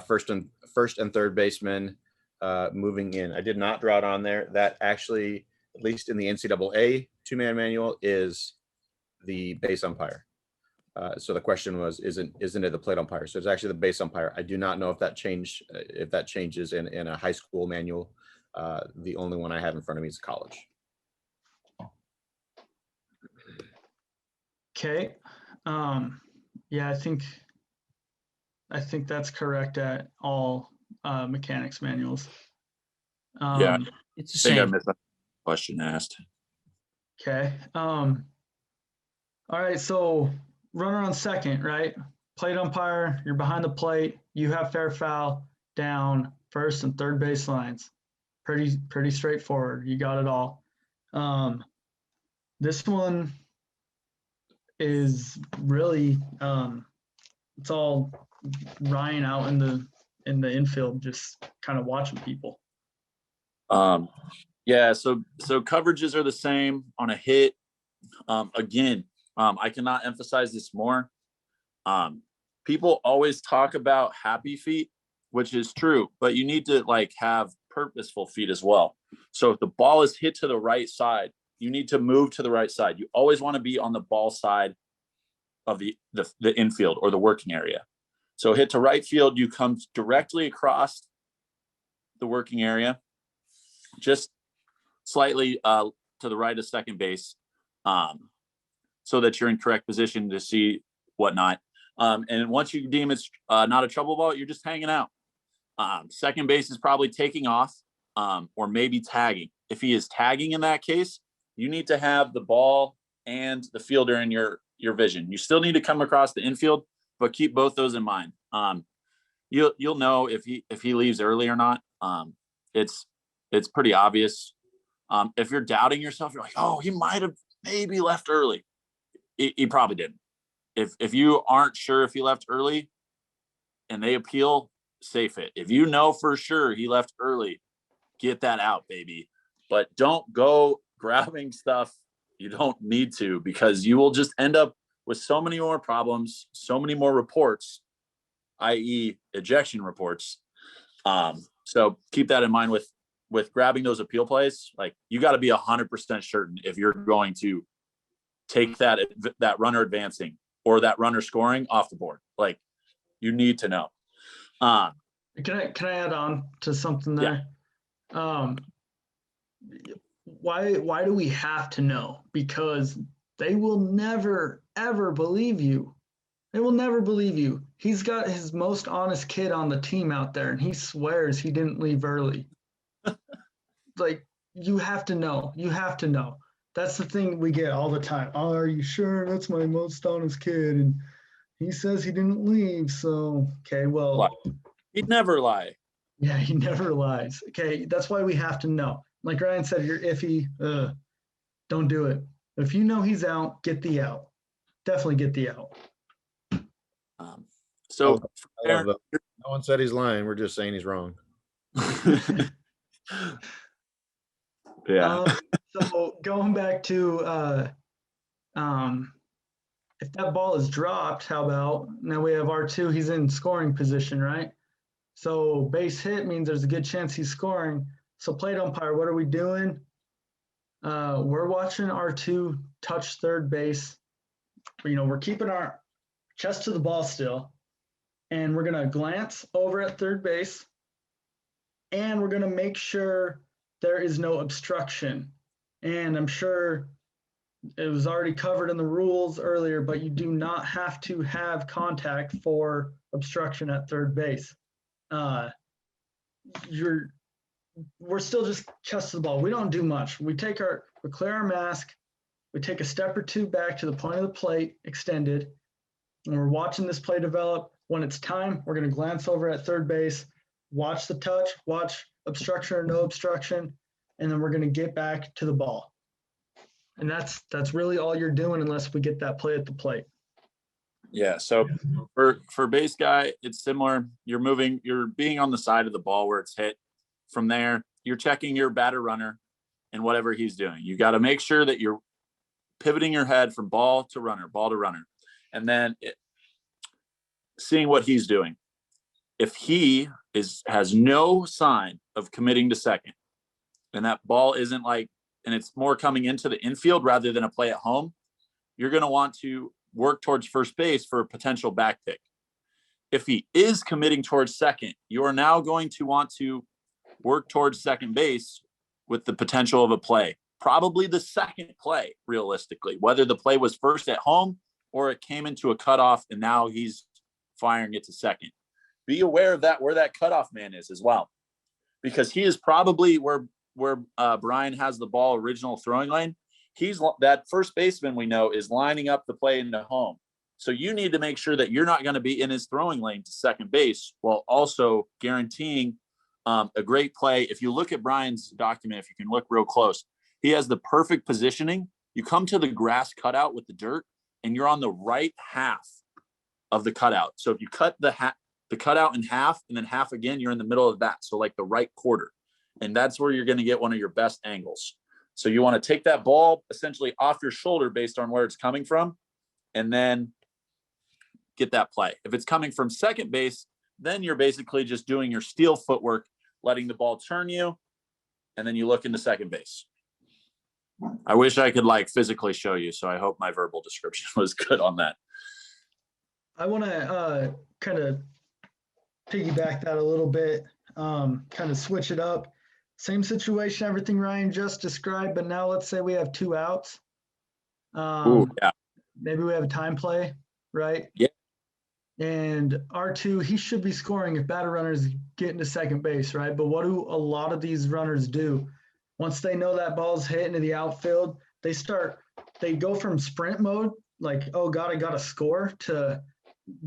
First and third baseman moving in. I did not draw it on there. That actually, at least in the NCAA two-man manual, is the base umpire. So the question was, isn't it the plate umpire? So it's actually the base umpire. I do not know if that changes in a high school manual. The only one I have in front of me is college. Okay. Yeah, I think that's correct at all mechanics manuals. Yeah. It's the I think I same. missed that question asked. Okay. All right. So runner on second, right? Plate umpire, you're behind the plate. You have fair foul down first and third base lines. Pretty straightforward. You got it all. This one is really it's all Ryan out in the infield, just kind of watching people. Yeah, so coverages are the same on a hit. Again, I cannot emphasize this more. People always talk about happy feet, which is true, but you need to like have purposeful feet as well. So if the ball is hit to the right side, you need to move to the right side. You always want to be on the ball side of the infield or the working area. So hit to right field, you come directly across the working area, just slightly to the right of second base, so that you're in correct position to see whatnot. And once you deem it's not a trouble ball, you're just hanging out. Second base is probably taking off, or maybe tagging. If he is tagging in that case, you need to have the ball and the fielder in your vision. You still need to come across the infield, but keep both those in mind. You'll know if he leaves early or not. It's pretty obvious. If you're doubting yourself, you're like, oh, he might have maybe left early. He probably didn't. If you aren't sure if he left early and they appeal, safe it. If you know for sure he left early, get that out, baby. But don't go grabbing stuff you don't need to, because you will just end up with so many more problems, so many more reports, i.e. ejection reports. So keep that in mind with grabbing those appeal plays. Like, you got to be 100% certain if you're going to take that runner advancing or that runner scoring off the board. Like, you need to know. Can I add on to something there? Yeah. Why do we have to know? Because they will never ever believe you. They will never believe you. He's got his most honest kid on the team out there, and he swears he didn't leave early. Like, you have to know. You have to know. That's the thing we get all the time. Oh, are you sure? That's my most honest kid, and he says he didn't leave. So, okay, well. He'd never lie. Yeah, he never lies. Okay, that's why we have to know. Like Ryan said, you're iffy. Don't do it. If you know he's out, get the out. Definitely get the out. No one said he's lying. We're just saying he's wrong. Yeah. So going back to if that ball is dropped, how about now we have R2, he's in scoring position, right? So base hit means there's a good chance he's scoring. So plate umpire, what are we doing? We're watching R2 touch third base. We're keeping our chest to the ball still, and we're gonna glance over at third base, and we're gonna make sure there is no obstruction. And I'm sure it was already covered in the rules earlier, but you do not have to have contact for obstruction at third base. We're still just chest to the ball. We don't do much. We clear our mask. We take a step or two back to the point of the plate, extended, and we're watching this play develop. When it's time, we're going to glance over at third base, watch the touch, watch obstruction or no obstruction, and then we're going to get back to the ball. And that's really all you're doing unless we get that play at the plate. Yeah. So for base guy, it's similar. You're being on the side of the ball where it's hit. From there, you're checking your batter runner and whatever he's doing. You got to make sure that you're pivoting your head from ball to runner, and then seeing what he's doing. If he has no sign of committing to second, and that ball isn't and it's more coming into the infield rather than a play at home, you're going to want to work towards first base for a potential back pick. If he is committing towards second, you are now going to want to work towards second base with the potential of a play. Probably the second play, realistically, whether the play was first at home or it came into a cutoff and now he's firing it to second. Be aware of that, where that cutoff man is as well, because he is probably where Brian has the ball original throwing lane. He's that first baseman we know is lining up the play into home. So you need to make sure that you're not going to be in his throwing lane to second base while also guaranteeing a great play. If you look at Brian's document, if you can look real close, he has the perfect positioning. You come to the grass cutout with the dirt and you're on the right half of the cutout. So if you cut the cutout in half and then half again, you're in the middle of that. So like the right quarter. And that's where you're going to get one of your best angles. So you want to take that ball essentially off your shoulder based on where it's coming from, and then get that play. If it's coming from second base, then you're basically just doing your steel footwork, letting the ball turn you, and then you look into second base. I wish I could physically show you, so I hope my verbal description was good on that. I want to kind of piggyback that a little bit, kind of switch it up. Same situation, everything Ryan just described, but now let's say we have 2 outs. Ooh, yeah. Maybe we have a time play, right? Yeah. And R2, he should be scoring if batter runners get into second base, right? But what do a lot of these runners do? Once they know that ball's hit into the outfield, they go from sprint mode, oh God, I got to score, to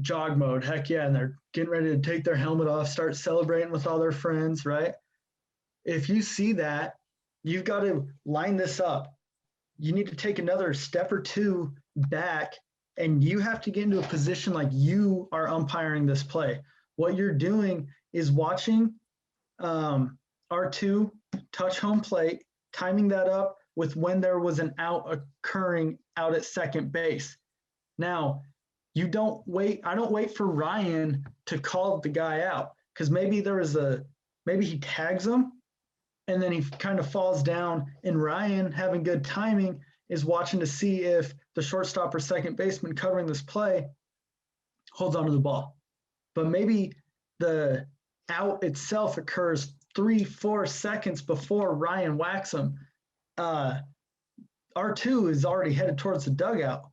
jog mode. Heck yeah. And they're getting ready to take their helmet off, start celebrating with all their friends, right? If you see that, you've got to line this up. You need to take another step or 2 back, and you have to get into a position like you are umpiring this play. What you're doing is watching R2 touch home plate, timing that up with when there was an out occurring out at second base. Now, I don't wait for Ryan to call the guy out, because maybe he tags him and then he kind of falls down, and Ryan, having good timing, is watching to see if the shortstop or second baseman covering this play holds onto the ball. But maybe the out itself occurs 3-4 seconds before Ryan whacks him. R2 is already headed towards the dugout,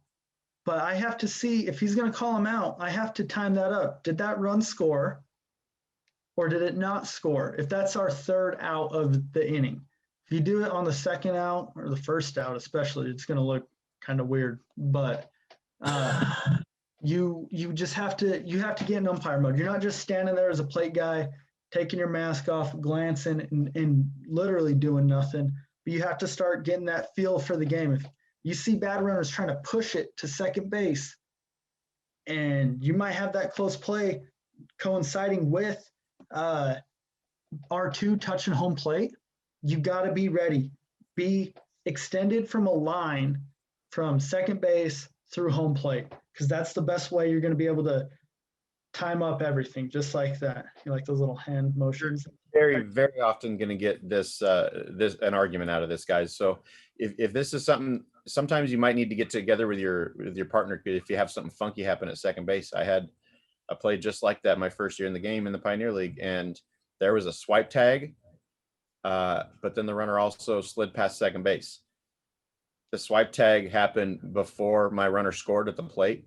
but I have to see if he's going to call him out. I have to time that up. Did that run score, or did it not score? If that's our 3rd out of the inning, if you do it on the 2nd out or the 1st out, especially, it's going to look kind of weird. But you just have to get in umpire mode. You're not just standing there as a plate guy, taking your mask off, glancing, and literally doing nothing. But you have to start getting that feel for the game. If you see bad runners trying to push it to second base, and you might have that close play coinciding with R2 touching home plate, you got to be ready. Be extended from a line from second base through home plate, because that's the best way you're going to be able to time up everything, just like that. You like those little hand motions. Very, very often going to get an argument out of this, guys. So if this is something, sometimes you might need to get together with your partner if you have something funky happen at second base. I had a play just like that my first year in the game in the Pioneer League, and there was a swipe tag, but then the runner also slid past second base. The swipe tag happened before my runner scored at the plate,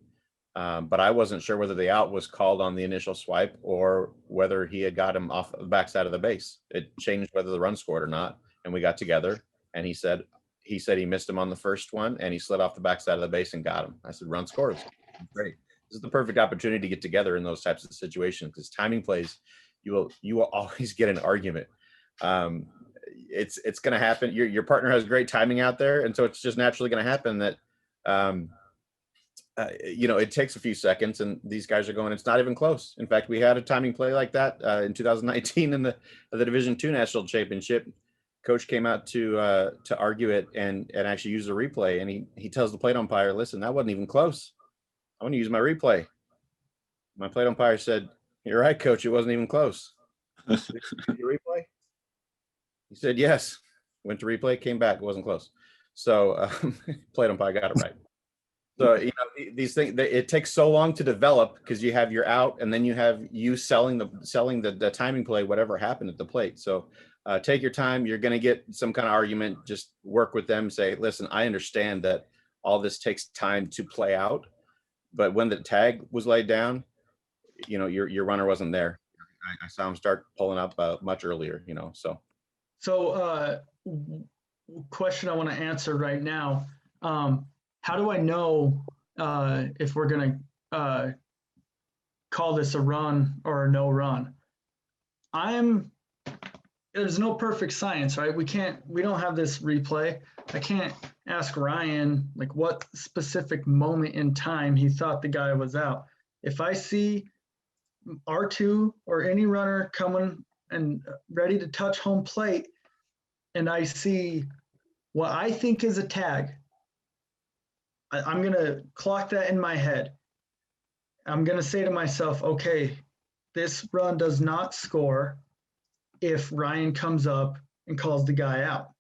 but I wasn't sure whether the out was called on the initial swipe or whether he had got him off the backside of the base. It changed whether the run scored or not, and we got together, and he said he missed him on the first one, and he slid off the backside of the base and got him. I said, run scored. Great. This is the perfect opportunity to get together in those types of situations, because timing plays, you will always get an argument. It's going to happen. Your partner has great timing out there, and so it's just naturally going to happen that it takes a few seconds, and these guys are going, it's not even close. In fact, we had a timing play like that in 2019 in the Division II National Championship. Coach came out to argue it and actually use the replay, and he tells the plate umpire, listen, that wasn't even close. I want to use my replay. My plate umpire said, you're right, coach, it wasn't even close. Did you replay? He said, yes. Went to replay, came back, it wasn't close. So plate umpire got it right. So, these things, it takes so long to develop because you have your out, and then you have you selling the timing play, whatever happened at the plate. So take your time. You're going to get some kind of argument. Just work with them. Say, listen, I understand that all this takes time to play out, but when the tag was laid down, your runner wasn't there. I saw him start pulling up much earlier. So question I want to answer right now. How do I know if we're going to call this a run or a no run? There's no perfect science, right? We don't have this replay. I can't ask Ryan like what specific moment in time he thought the guy was out. If I see R2 or any runner coming and ready to touch home plate, and I see what I think is a tag, I'm going to clock that in my head. I'm going to say to myself, okay, this run does not score if Ryan comes up and calls the guy out.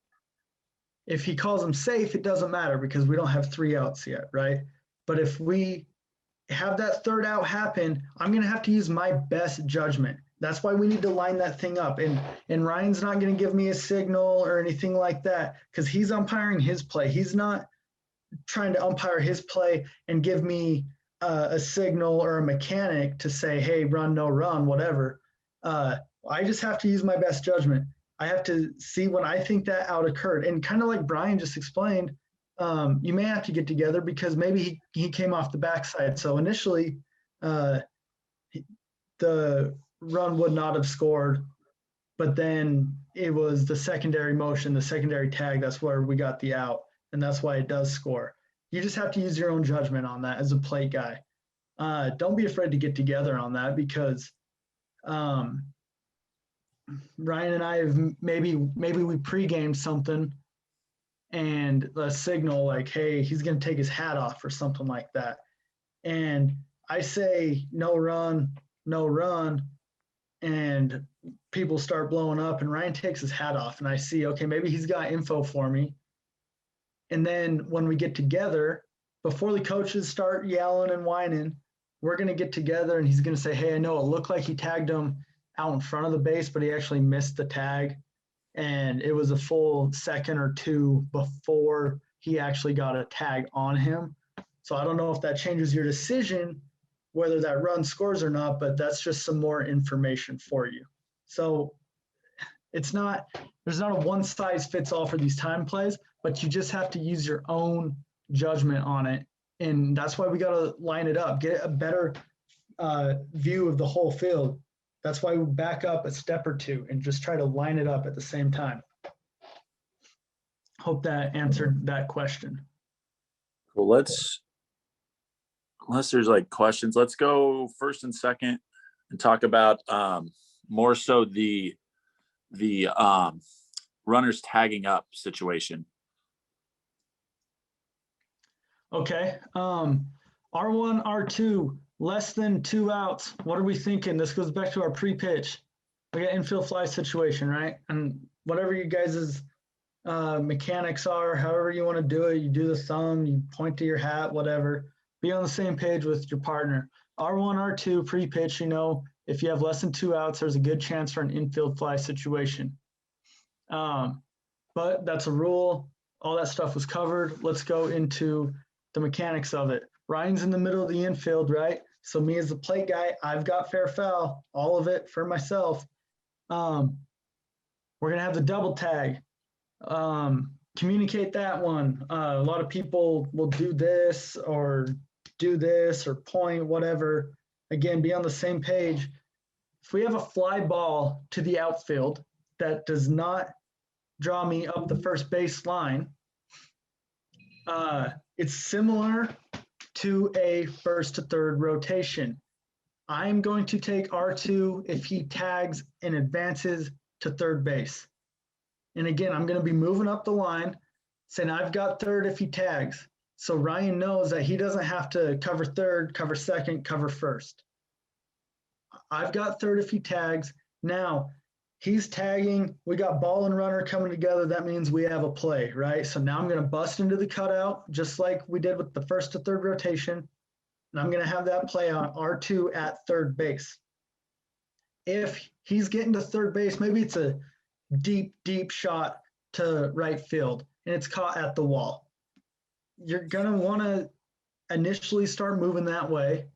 If he calls him safe, it doesn't matter because we don't have 3 outs yet, right? But if we have that third out happen, I'm going to have to use my best judgment. That's why we need to line that thing up. And Ryan's not going to give me a signal or anything like that because he's umpiring his play. He's not trying to umpire his play and give me a signal or a mechanic to say, hey, run, no run, whatever. I just have to use my best judgment. I have to see when I think that out occurred. And kind of like Brian just explained, you may have to get together because maybe he came off the backside. So initially, the run would not have scored, but then it was the secondary motion, the secondary tag, that's where we got the out. And that's why it does score. You just have to use your own judgment on that as a plate guy. Don't be afraid to get together on that because Ryan and I have maybe we pre-gamed something and a signal like, hey, he's going to take his hat off or something like that. And I say no run, and people start blowing up and Ryan takes his hat off and I see, okay, maybe he's got info for me. And then when we get together, before the coaches start yelling and whining, we're going to get together and he's going to say, hey, I know it looked like he tagged him out in front of the base, but he actually missed the tag. And it was a full second or two before he actually got a tag on him. So I don't know if that changes your decision, whether that run scores or not, but that's just some more information for you. So there's not a one size fits all for these time plays, but you just have to use your own judgment on it. And that's why we got to line it up, get a better view of the whole field. That's why we back up a step or two and just try to line it up at the same time. Hope that answered that question. Well, unless there's like questions, let's go first and second and talk about more so the runners tagging up situation. Okay. R1, R2, less than 2 outs. What are we thinking? This goes back to our pre-pitch. We got infield fly situation, right? And whatever you guys' mechanics are, however you want to do it, you do the thumb, you point to your hat, whatever. Be on the same page with your partner. R1, R2, pre-pitch, if you have less than 2 outs, there's a good chance for an infield fly situation. But that's a rule. All that stuff was covered. Let's go into the mechanics of it. Ryan's in the middle of the infield, right? So me as the plate guy, I've got fair foul, all of it for myself. We're going to have the double tag. Communicate that one. A lot of people will do this or point, whatever. Again, be on the same page. If we have a fly ball to the outfield that does not draw me up the first base line, it's similar to a first to third rotation. I'm going to take R2 if he tags and advances to third base. And again, I'm going to be moving up the line, saying I've got third if he tags. So Ryan knows that he doesn't have to cover third, cover second, cover first. I've got third if he tags. Now, he's tagging. We got ball and runner coming together. That means we have a play, right? So now I'm going to bust into the cutout, just like we did with the first to third rotation. And I'm going to have that play on R2 at third base. If he's getting to third base, maybe it's a deep, deep shot to right field, and it's caught at the wall. You're going to want to initially start moving that way.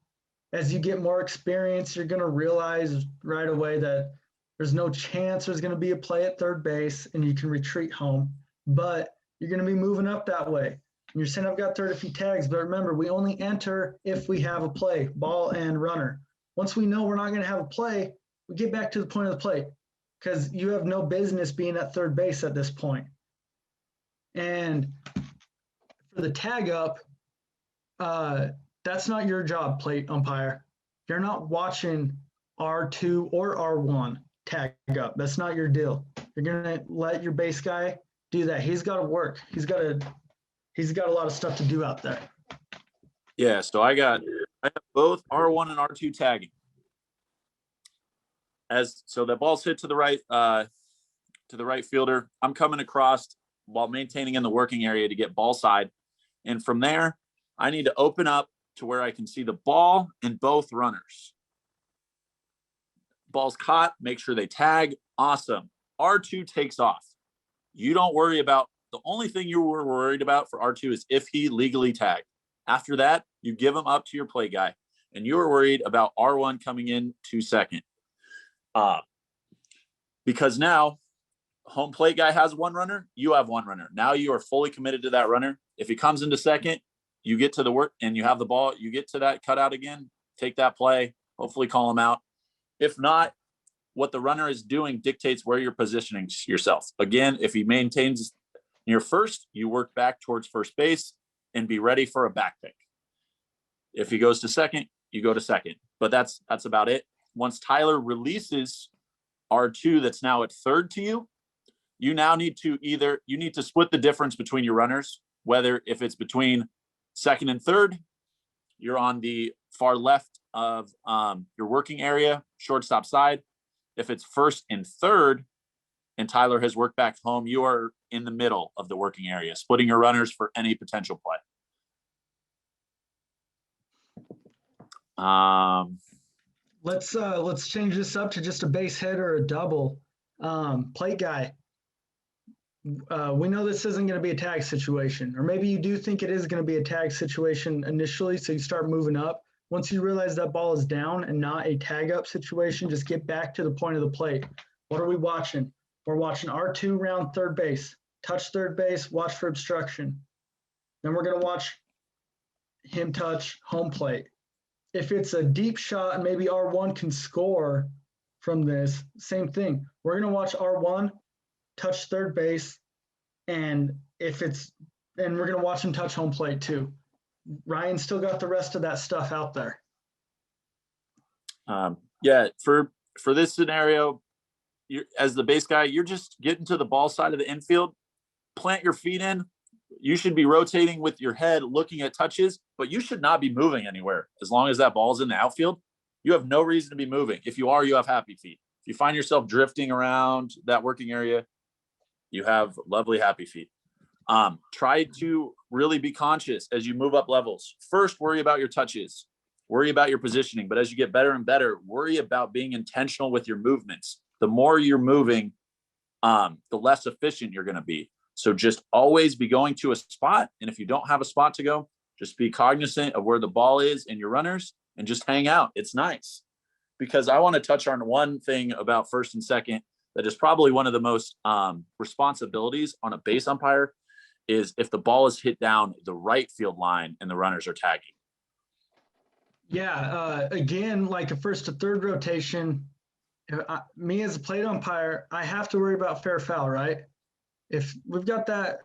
As you get more experience, you're going to realize right away that there's no chance there's going to be a play at third base and you can retreat home, but you're going to be moving up that way. And you're saying I've got third if he tags, but remember, we only enter if we have a play, ball and runner. Once we know we're not going to have a play, we get back to the point of the play because you have no business being at third base at this point. And for the tag up, that's not your job, plate umpire. You're not watching R2 or R1 tag up. That's not your deal. You're going to let your base guy do that. He's got to work. He's got a lot of stuff to do out there. Yeah, so I have both R1 and R2 tagging. So the ball's hit to the right fielder. I'm coming across while maintaining in the working area to get ball side. And from there, I need to open up to where I can see the ball and both runners. Ball's caught, make sure they tag. Awesome. R2 takes off. You don't worry about, the only thing you were worried about for R2 is if he legally tagged. After that, you give him up to your play guy. And you were worried about R1 coming in to second. Because now home plate guy has one runner, you have one runner. Now you are fully committed to that runner. If he comes into second, you get to the work and you have the ball, you get to that cutout again, take that play, hopefully call him out. If not, what the runner is doing dictates where you're positioning yourself. Again, if he maintains near first, you work back towards first base and be ready for a back pick. If he goes to second, you go to second. But that's about it. Once Tyler releases R2 that's now at third to you, you now need to split the difference between your runners, whether if it's between second and third, you're on the far left of your working area, shortstop side. If it's first and third, and Tyler has worked back home, you are in the middle of the working area, splitting your runners for any potential play. Let's change this up to just a base hit or a double. Plate guy. We know this isn't going to be a tag situation, or maybe you do think it is going to be a tag situation initially, so you start moving up. Once you realize that ball is down and not a tag up situation, just get back to the point of the plate. What are we watching? We're watching R2 round third base, touch third base, watch for obstruction. Then we're going to watch him touch home plate. If it's a deep shot and maybe R1 can score from this, same thing. We're going to watch R1 touch third base, and we're going to watch him touch home plate too. Ryan still got the rest of that stuff out there. Yeah, for this scenario, as the base guy, you're just getting to the ball side of the infield, plant your feet in. You should be rotating with your head, looking at touches, but you should not be moving anywhere. As long as that ball's in the outfield, you have no reason to be moving. If you are, you have happy feet. If you find yourself drifting around that working area, you have lovely happy feet. Try to really be conscious as you move up levels. First, worry about your touches, worry about your positioning. But as you get better and better, worry about being intentional with your movements. The more you're moving, the less efficient you're going to be. So just always be going to a spot. And if you don't have a spot to go, just be cognizant of where the ball is and your runners and just hang out. It's nice. Because I want to touch on one thing about first and second that is probably one of the most responsibilities on a base umpire is if the ball is hit down the right field line and the runners are tagging. Yeah, again, like a first to third rotation, me as a plate umpire, I have to worry about fair foul, right? If we've got that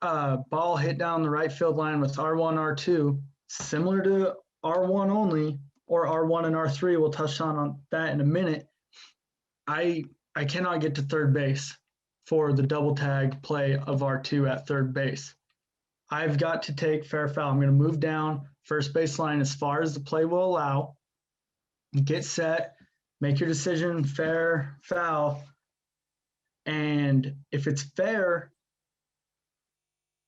ball hit down the right field line with R1, R2, similar to R1 only, or R1 and R3. We'll touch on that in a minute. I cannot get to third base for the double tag play of R2 at third base. I've got to take fair foul. I'm going to move down first baseline as far as the play will allow, get set, make your decision, fair, foul. And if it's fair,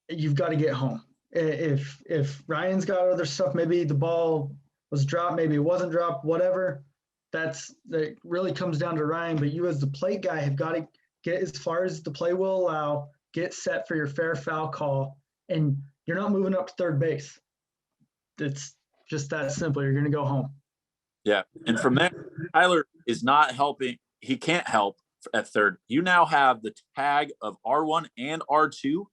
you've got to get home. If Ryan's got other stuff, maybe the ball was dropped, maybe it wasn't dropped, whatever, that really comes down to Ryan. But you as the plate guy have got to get as far as the play will allow, get set for your fair foul call, and you're not moving up to third base. It's just that simple. You're going to go home. Yeah. And from there, Tyler is not helping. He can't help at third. You now have the tag of R1 and R2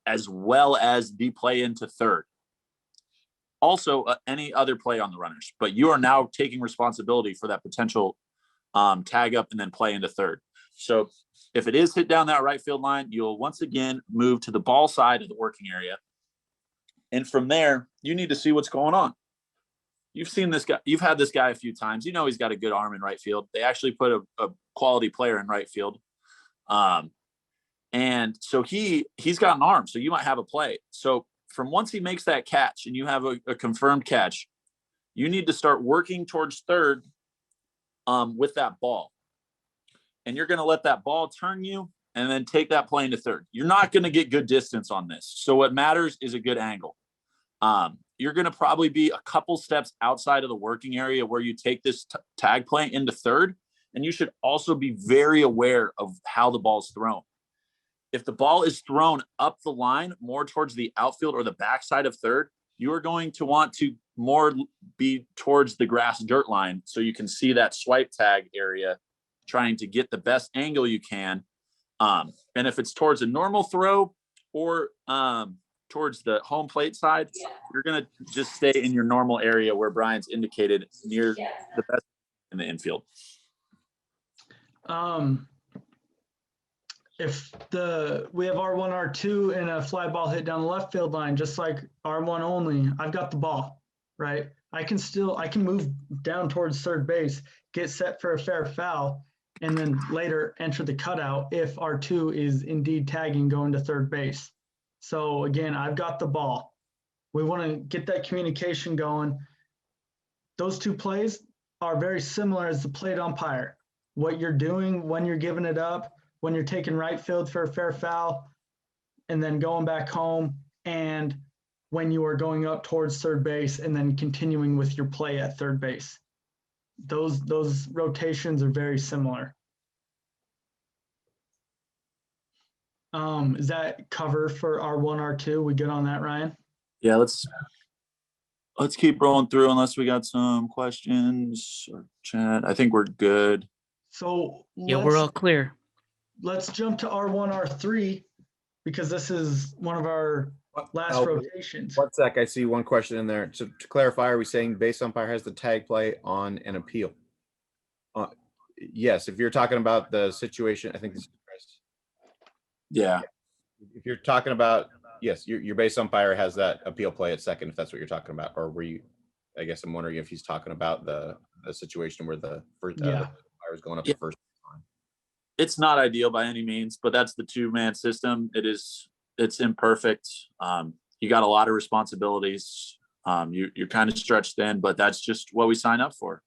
as well as the play into third. Also, any other play on the runners, but you are now taking responsibility for that potential tag up and then play into third. So if it is hit down that right field line, you'll once again move to the ball side of the working area. And from there, you need to see what's going on. You've seen this guy. You've had this guy a few times. You know he's got a good arm in right field. They actually put a quality player in right field. And so he's got an arm, so you might have a play. So from once he makes that catch and you have a confirmed catch, you need to start working towards third with that ball. And you're going to let that ball turn you and then take that play into third. You're not going to get good distance on this. So what matters is a good angle. You're going to probably be a couple steps outside of the working area where you take this tag play into third. And you should also be very aware of how the ball is thrown. If the ball is thrown up the line more towards the outfield or the backside of third, you are going to want to more be towards the grass dirt line so you can see that swipe tag area, trying to get the best angle you can. And if it's towards a normal throw or towards the home plate side, you're going to just stay in your normal area where Brian's indicated near the best in the infield. If we have R1, R2 and a fly ball hit down the left field line, just like R1 only, I've got the ball, right? I can move down towards third base, get set for a fair foul, and then later enter the cutout if R2 is indeed tagging going to third base. So again, I've got the ball. We want to get that communication going. Those two plays are very similar as the plate umpire. What you're doing when you're giving it up, when you're taking right field for a fair foul, and then going back home, and when you are going up towards third base and then continuing with your play at third base. Those rotations are very similar. Is that cover for R1, R2? We good on that, Ryan? Yeah, let's keep rolling through unless we got some questions or chat. I think we're good. So Yeah, we're all clear. Let's jump to R1, R3 because this is one of our last rotations. 1 sec, I see one question in there. So to clarify, are we saying base umpire has the tag play on an appeal? Yes, if you're talking about the situation, I think this is Chris. Yeah. If you're talking about, yes, your base umpire has that appeal play at second, if that's what you're talking about. Or were you, I guess I'm wondering if he's talking about the situation where the first the umpire is going up the first. It's not ideal by any means, but that's the two-man system. It's imperfect. You got a lot of responsibilities. You're kind of stretched thin, but that's just what we sign up for.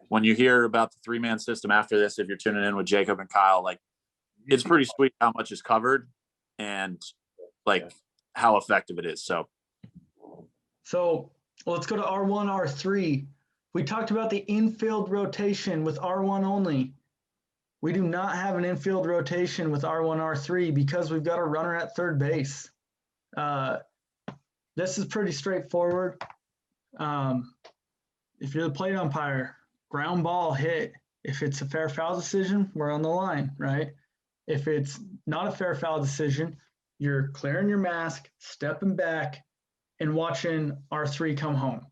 When you hear about the three-man system after this, if you're tuning in with Jacob and Kyle, like it's pretty sweet how much is covered and like how effective it is. So let's go to R1, R3. We talked about the infield rotation with R1 only. We do not have an infield rotation with R1, R3 because we've got a runner at third base. This is pretty straightforward. If you're the plate umpire, ground ball hit. If it's a fair foul decision, we're on the line, right? If it's not a fair foul decision, you're clearing your mask, stepping back, and watching R3 come home.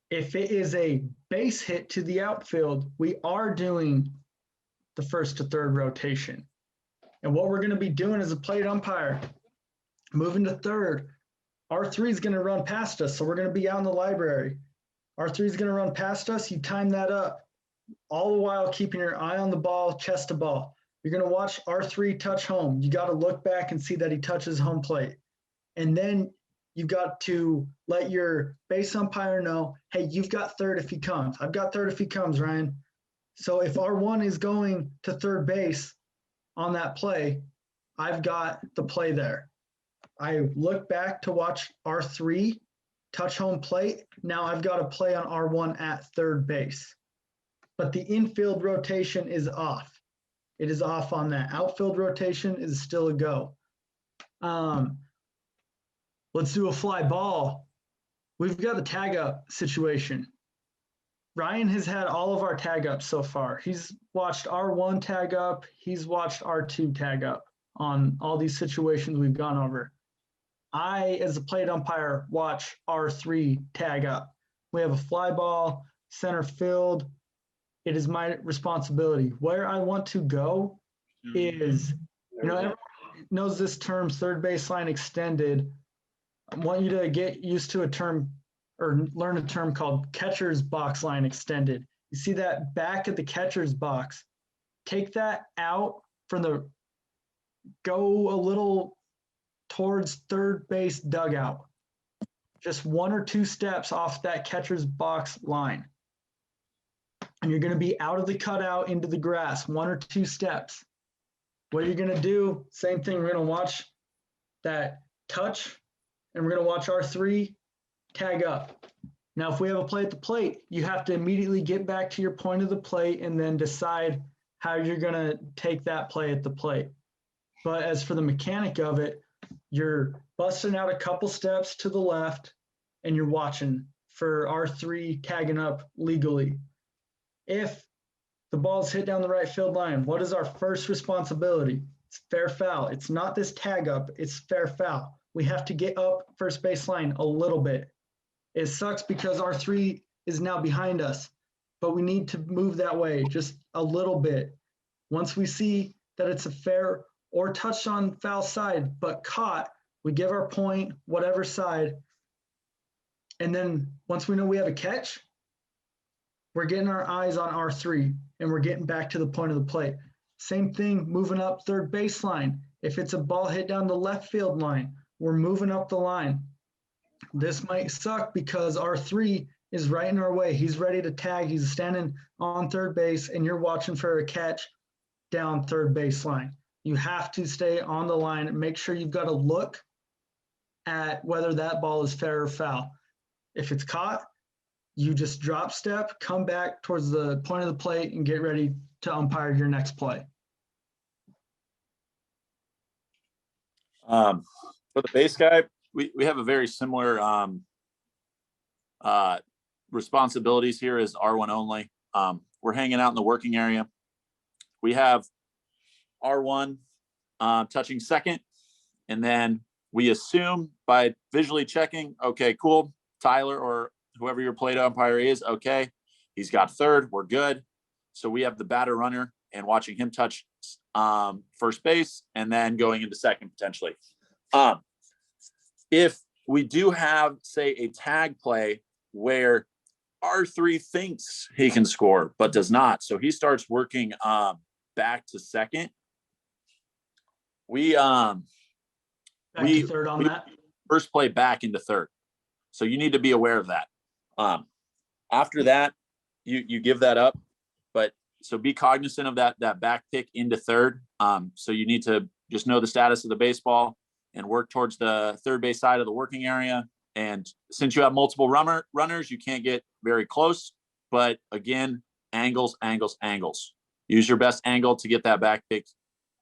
If it is a base hit to the outfield, we are doing the first to third rotation. And what we're going to be doing as a plate umpire, moving to third, R3 is going to run past us, so we're going to be out in the library. R3 is going to run past us. You time that up, all the while keeping your eye on the ball, chest to ball. You're going to watch R3 touch home. You got to look back and see that he touches home plate. And then you've got to let your base umpire know, hey, you've got third if he comes. I've got third if he comes, Ryan. So if R1 is going to third base on that play, I've got the play there. I look back to watch R3 touch home plate. Now I've got a play on R1 at third base. But the infield rotation is off. It is off on that. Outfield rotation is still a go. Let's do a fly ball. We've got the tag up situation. Ryan has had all of our tag ups so far. He's watched R1 tag up. He's watched R2 tag up on all these situations we've gone over. I, as a plate umpire, watch R3 tag up. We have a fly ball, center field. It is my responsibility. Where I want to go is, everyone knows this term, third baseline extended. I want you to get used to a term or learn a term called catcher's box line extended. You see that back at the catcher's box. Take that out from go a little towards third base dugout. Just 1 or 2 steps off that catcher's box line. And you're going to be out of the cutout into the grass, 1 or 2 steps. What you're going to do, same thing, we're going to watch that touch, and we're going to watch R3 tag up. Now, if we have a play at the plate, you have to immediately get back to your point of the plate and then decide how you're going to take that play at the plate. But as for the mechanic of it, you're busting out a couple steps to the left, and you're watching for R3 tagging up legally. If the ball's hit down the right field line, what is our first responsibility? It's fair foul. It's not this tag up, it's fair foul. We have to get up first baseline a little bit. It sucks because R3 is now behind us, but we need to move that way just a little bit. Once we see that it's a fair or touched on foul side, but caught, we give our point, whatever side. And then once we know we have a catch, we're getting our eyes on R3 and we're getting back to the point of the plate. Same thing, moving up third baseline. If it's a ball hit down the left field line, we're moving up the line. This might suck because R3 is right in our way. He's ready to tag. He's standing on third base and you're watching for a catch down third baseline. You have to stay on the line and make sure you've got to look at whether that ball is fair or foul. If it's caught, you just drop step, come back towards the point of the plate and get ready to umpire your next play. For the base guy, we have a very similar responsibilities here as R1 only. We're hanging out in the working area. We have R1 touching second, and then we assume by visually checking, okay, cool, Tyler or whoever your plate umpire is, okay, he's got third, we're good. So we have the batter runner and watching him touch first base and then going into second potentially. If we do have, say, a tag play where R3 thinks he can score but does not, so he starts working back to second, we third on that first play back into third. So you need to be aware of that. After that, you give that up, but so be cognizant of that back pick into third. So you need to just know the status of the baseball and work towards the third base side of the working area. And since you have multiple runners, you can't get very close. But again, angles. Use your best angle to get that back pick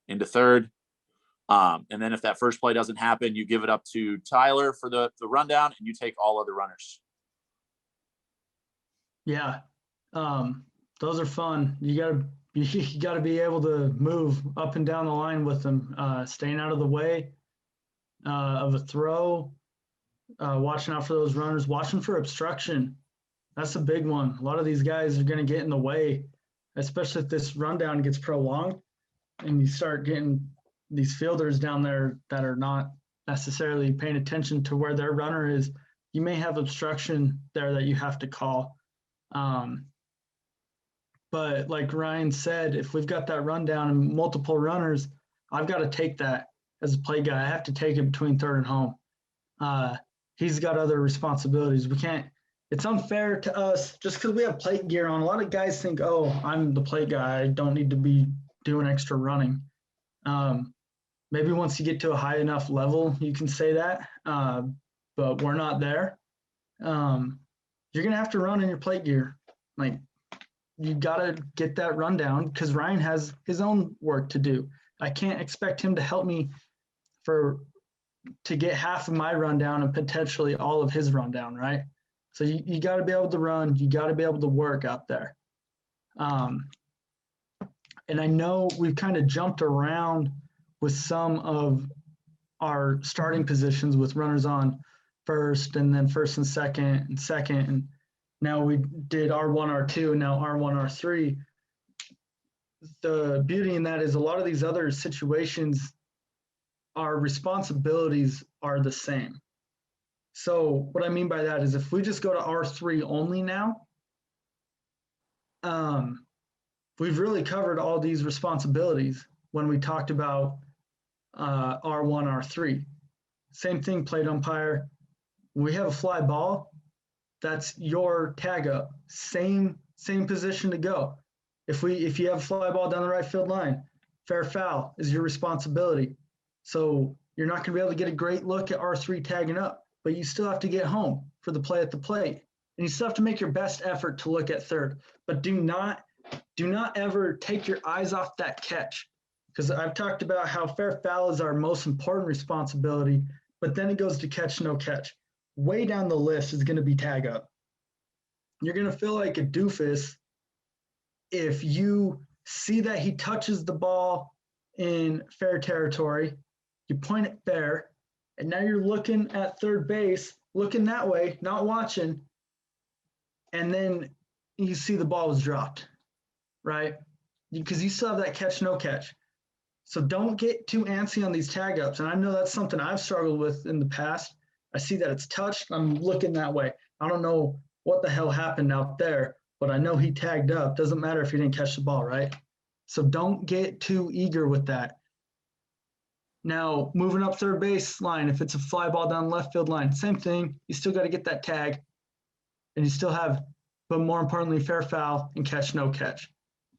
into third. And then if that first play doesn't happen, you give it up to Tyler for the rundown and you take all other runners. Yeah. Those are fun. You gotta be able to move up and down the line with them, staying out of the way of a throw, watching out for those runners, watching for obstruction. That's a big one. A lot of these guys are going to get in the way, especially if this rundown gets prolonged and you start getting these fielders down there that are not necessarily paying attention to where their runner is, you may have obstruction there that you have to call. But like Ryan said, if we've got that rundown and multiple runners, I've got to take that as a play guy. I have to take it between third and home. He's got other responsibilities. We can't, it's unfair to us just because we have plate gear on. A lot of guys think, oh, I'm the plate guy. I don't need to be doing extra running. Maybe once you get to a high enough level, you can say that, but we're not there. You're going to have to run in your plate gear. Like, you got to get that rundown because Ryan has his own work to do. I can't expect him to help me to get half of my rundown and potentially all of his rundown, right? So you got to be able to run. You got to be able to work out there. And I know we've kind of jumped around with some of our starting positions with runners on first and then first and second. And now we did R1, R2, and now R1, R3. The beauty in that is a lot of these other situations, our responsibilities are the same. So what I mean by that is if we just go to R3 only now, we've really covered all these responsibilities when we talked about R1, R3. Same thing, plate umpire. When we have a fly ball, that's your tag up. Same position to go. If you have a fly ball down the right field line, fair foul is your responsibility. So you're not going to be able to get a great look at R3 tagging up, but you still have to get home for the play at the plate. And you still have to make your best effort to look at third. But do not ever take your eyes off that catch. Because I've talked about how fair foul is our most important responsibility, but then it goes to catch, no catch. Way down the list is going to be tag up. You're going to feel like a doofus if you see that he touches the ball in fair territory, you point it fair, and now you're looking at third base, looking that way, not watching, and then you see the ball was dropped, right? Because you still have that catch, no catch. So don't get too antsy on these tag ups. And I know that's something I've struggled with in the past. I see that it's touched, I'm looking that way. I don't know what the hell happened out there, but I know he tagged up. Doesn't matter if he didn't catch the ball, right? So don't get too eager with that. Now, moving up third base line, if it's a fly ball down left field line, same thing. You still got to get that tag. And you still have, but more importantly, fair foul and catch, no catch.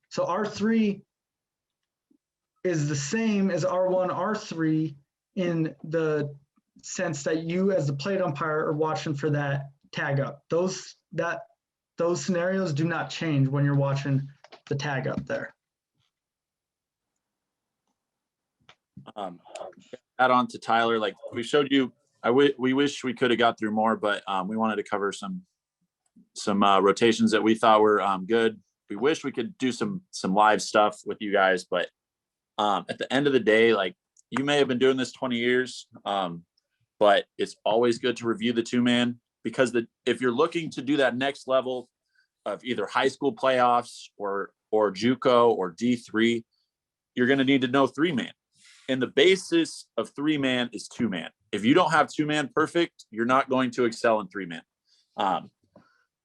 So R3 is the same as R1, R3 in the sense that you as the plate umpire are watching for that tag up. Those scenarios do not change when you're watching the tag up there. Add on to Tyler, like we showed you, we wish we could have got through more, but we wanted to cover some rotations that we thought were good. We wish we could do some live stuff with you guys, but at the end of the day, like you may have been doing this 20 years, but it's always good to review the two-man because if you're looking to do that next level of either high school playoffs or JUCO or D3, you're going to need to know three-man. And the basis of three-man is two-man. If you don't have two-man perfect, you're not going to excel in three-man.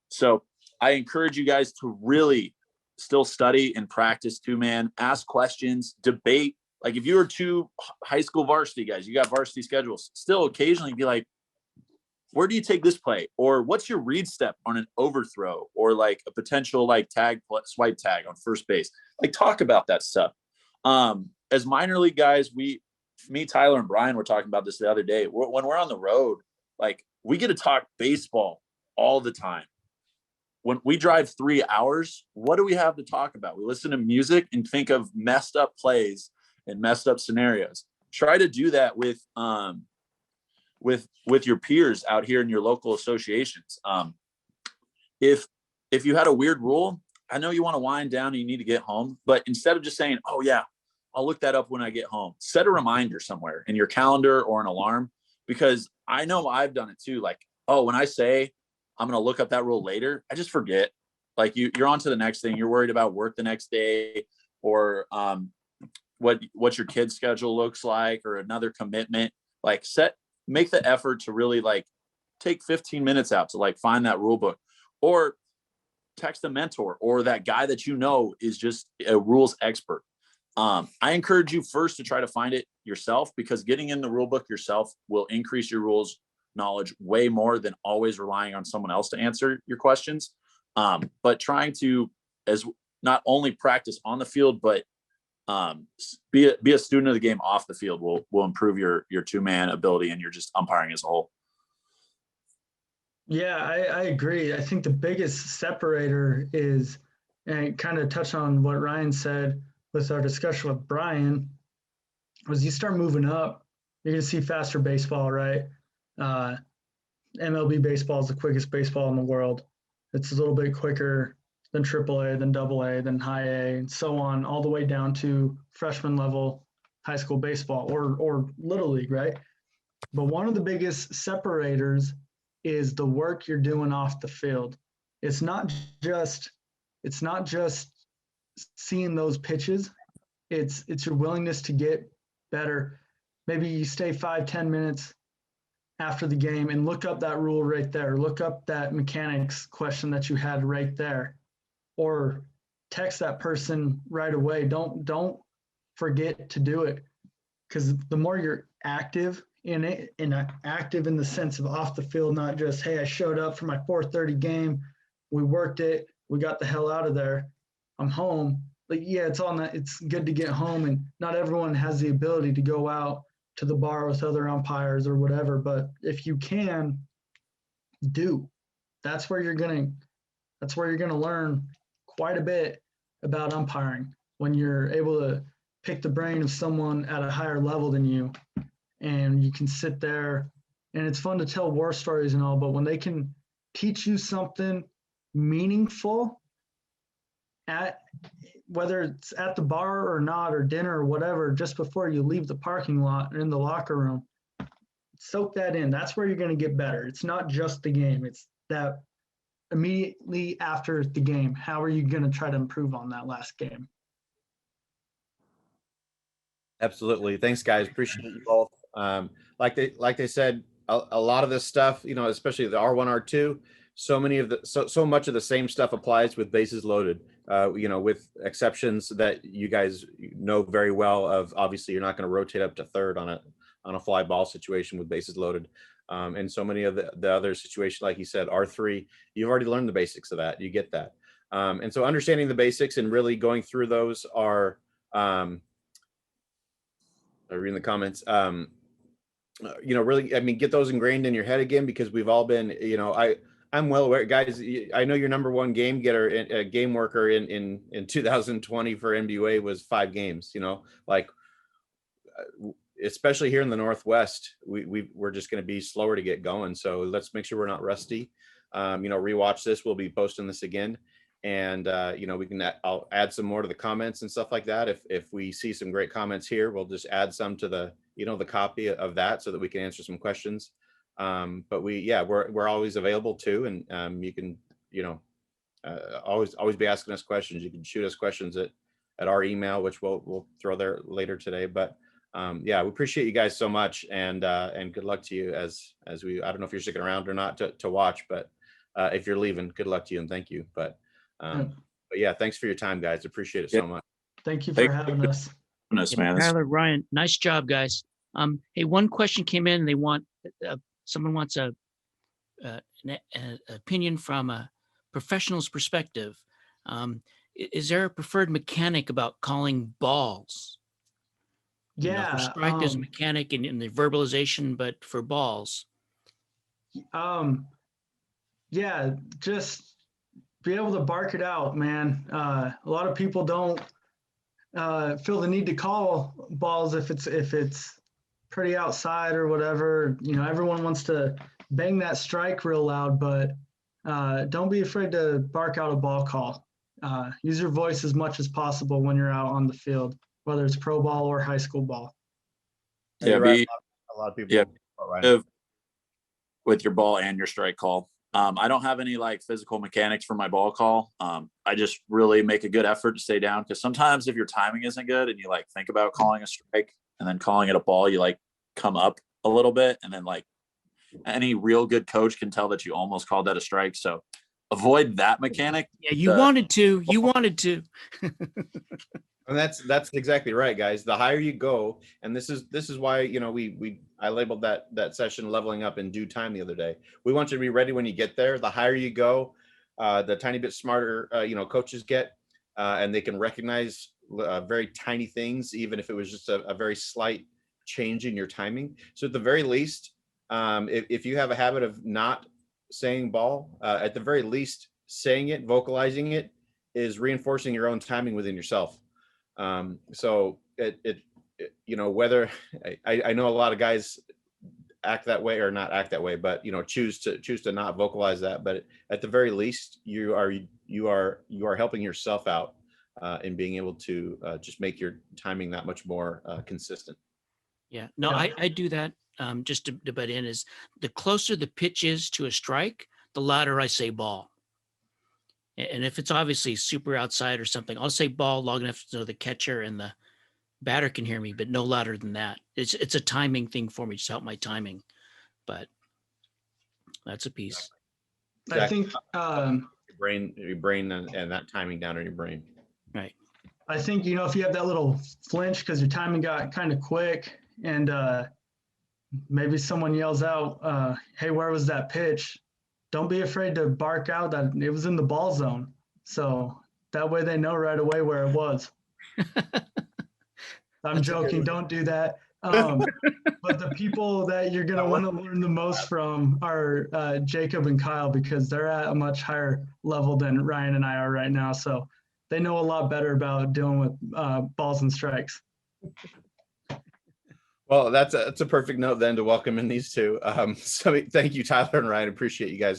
So I encourage you guys to really still study and practice two-man, ask questions, debate. Like if you were two high school varsity guys, you got varsity schedules, still occasionally be like, where do you take this play? Or what's your read step on an overthrow or like a potential like swipe tag on first base? Like talk about that stuff. As minor league guys, me, Tyler and Brian were talking about this the other day. When we're on the road, like we get to talk baseball all the time. When we drive 3 hours, what do we have to talk about? We listen to music and think of messed up plays and messed up scenarios. Try to do that with your peers out here in your local associations. If you had a weird rule, I know you want to wind down and you need to get home, but instead of just saying, oh yeah, I'll look that up when I get home, set a reminder somewhere in your calendar or an alarm, because I know I've done it too. Like, oh, when I say I'm going to look up that rule later, I just forget. Like you're on to the next thing. You're worried about work the next day or what your kid's schedule looks like or another commitment. like make the effort to really like take 15 minutes out to like find that rule book, or text a mentor or that guy that you know is just a rules expert. I encourage you first to try to find it yourself, because getting in the rule book yourself will increase your rules knowledge way more than always relying on someone else to answer your questions. But trying to, as not only practice on the field, but be a student of the game off the field will improve your two-man ability and your just umpiring as a whole. Yeah, I agree. I think the biggest separator is, and kind of touch on what Ryan said with our discussion with Brian, was you start moving up, you're going to see faster baseball, right? MLB baseball is the quickest baseball in the world. It's a little bit quicker than AAA, than AA, than high A, and so on, all the way down to freshman level high school baseball or Little League, right? But one of the biggest separators is the work you're doing off the field. It's not just seeing those pitches. It's your willingness to get better. Maybe you stay 5-10 minutes after the game and look up that rule right there. Look up that mechanics question that you had right there, or text that person right away. Don't forget to do it, because the more you're active in it, and active in the sense of off the field, not just, hey, I showed up for my 4:30 game, we worked it, we got the hell out of there, I'm home. Like, yeah, it's good to get home, and not everyone has the ability to go out to the bar with other umpires or whatever, but if you can, that's where you're gonna learn quite a bit about umpiring, when you're able to pick the brain of someone at a higher level than you, and you can sit there, and it's fun to tell war stories and all, but when they can teach you something meaningful, whether it's at the bar or not, or dinner or whatever, just before you leave the parking lot or in the locker room, soak that in. That's where you're going to get better. It's not just the game. It's that immediately after the game, how are you going to try to improve on that last game? Absolutely. Thanks, guys. Appreciate you both. Like they said, a lot of this stuff, especially the R1, R2, so much of the same stuff applies with bases loaded, with exceptions that you guys know very well of. Obviously, you're not going to rotate up to third on a fly ball situation with bases loaded. And so many of the other situations, like you said, R3, you've already learned the basics of that. You get that. And so understanding the basics and really going through those are, reading the comments, really, get those ingrained in your head again, because we've all been, I'm well aware, guys. I know your number one game getter, game worker in 2020 for NBUA was 5 games. Especially here in the Northwest, we're just going to be slower to get going. So let's make sure we're not rusty. Rewatch this. We'll be posting this again, and I'll add some more to the comments and stuff like that. If we see some great comments here, we'll just add some to the the copy of that, so that we can answer some questions. But we're always available too, and you can always be asking us questions. You can shoot us questions at our email, which we'll throw there later today. But we appreciate you guys so much, and good luck to you as we. I don't know if you're sticking around or not to watch, but if you're leaving, good luck to you and thank you. But thanks for your time, guys. Appreciate it so much. Thank you for having us. Tyler, Ryan, nice job, guys. Hey, one question came in. They want someone wants an opinion from a professional's perspective. Is there a preferred mechanic about calling balls? Yeah, for strike, there's a mechanic in the verbalization, but for balls. Just be able to bark it out, man. A lot of people don't feel the need to call balls if it's pretty outside or whatever. Everyone wants to bang that strike real loud, but don't be afraid to bark out a ball call. Use your voice as much as possible when you're out on the field, whether it's pro ball or high school ball. Yeah, right. A lot of people. Yeah, with your ball and your strike call. I don't have any physical mechanics for my ball call. I just really make a good effort to stay down, because sometimes if your timing isn't good and you think about calling a strike and then calling it a ball, you come up a a little bit, and then like any real good coach can tell that you almost called that a strike. So avoid that mechanic. Yeah, you wanted to. You wanted to. And that's exactly right, guys. The higher you go, and this is why, you know, I labeled that session leveling up in due time the other day. We want you to be ready when you get there. The higher you go, the tiny bit smarter you know, coaches get, and they can recognize very tiny things, even if it was just a very slight change in your timing. So at the very least, if you have a habit of not saying ball, at the very least, saying it, vocalizing it, is reinforcing your own timing within yourself. So it you know, whether I know a lot of guys act that way, or not act that way, but, you know, choose to not vocalize that. But at the very least, you are helping yourself out in being able to just make your timing that much more consistent. Yeah, no, Yeah. I do that. Just to butt in, is the closer the pitch is to a strike, the louder I say ball. And if it's obviously super outside or something, I'll say ball long enough so the catcher and the batter can hear me, but no louder than that. It's a timing thing for me, just to help my timing. But that's a piece. I think Your brain and that timing down in your brain. Right. I think, you know, if you have that little flinch because your timing got kind of quick, and maybe someone yells out, hey, where was that pitch? Don't be afraid to bark out that it was in the ball zone. So that way they know right away where it was. I'm joking. Don't do that. But the people that you're going to want to learn the most from are Jacob and Kyle, because they're at a much higher level than Ryan and I are right now. So they know a lot better about dealing with balls and strikes. Well, that's a perfect note then to welcome in these two. So thank you, Tyler and Ryan. Appreciate you guys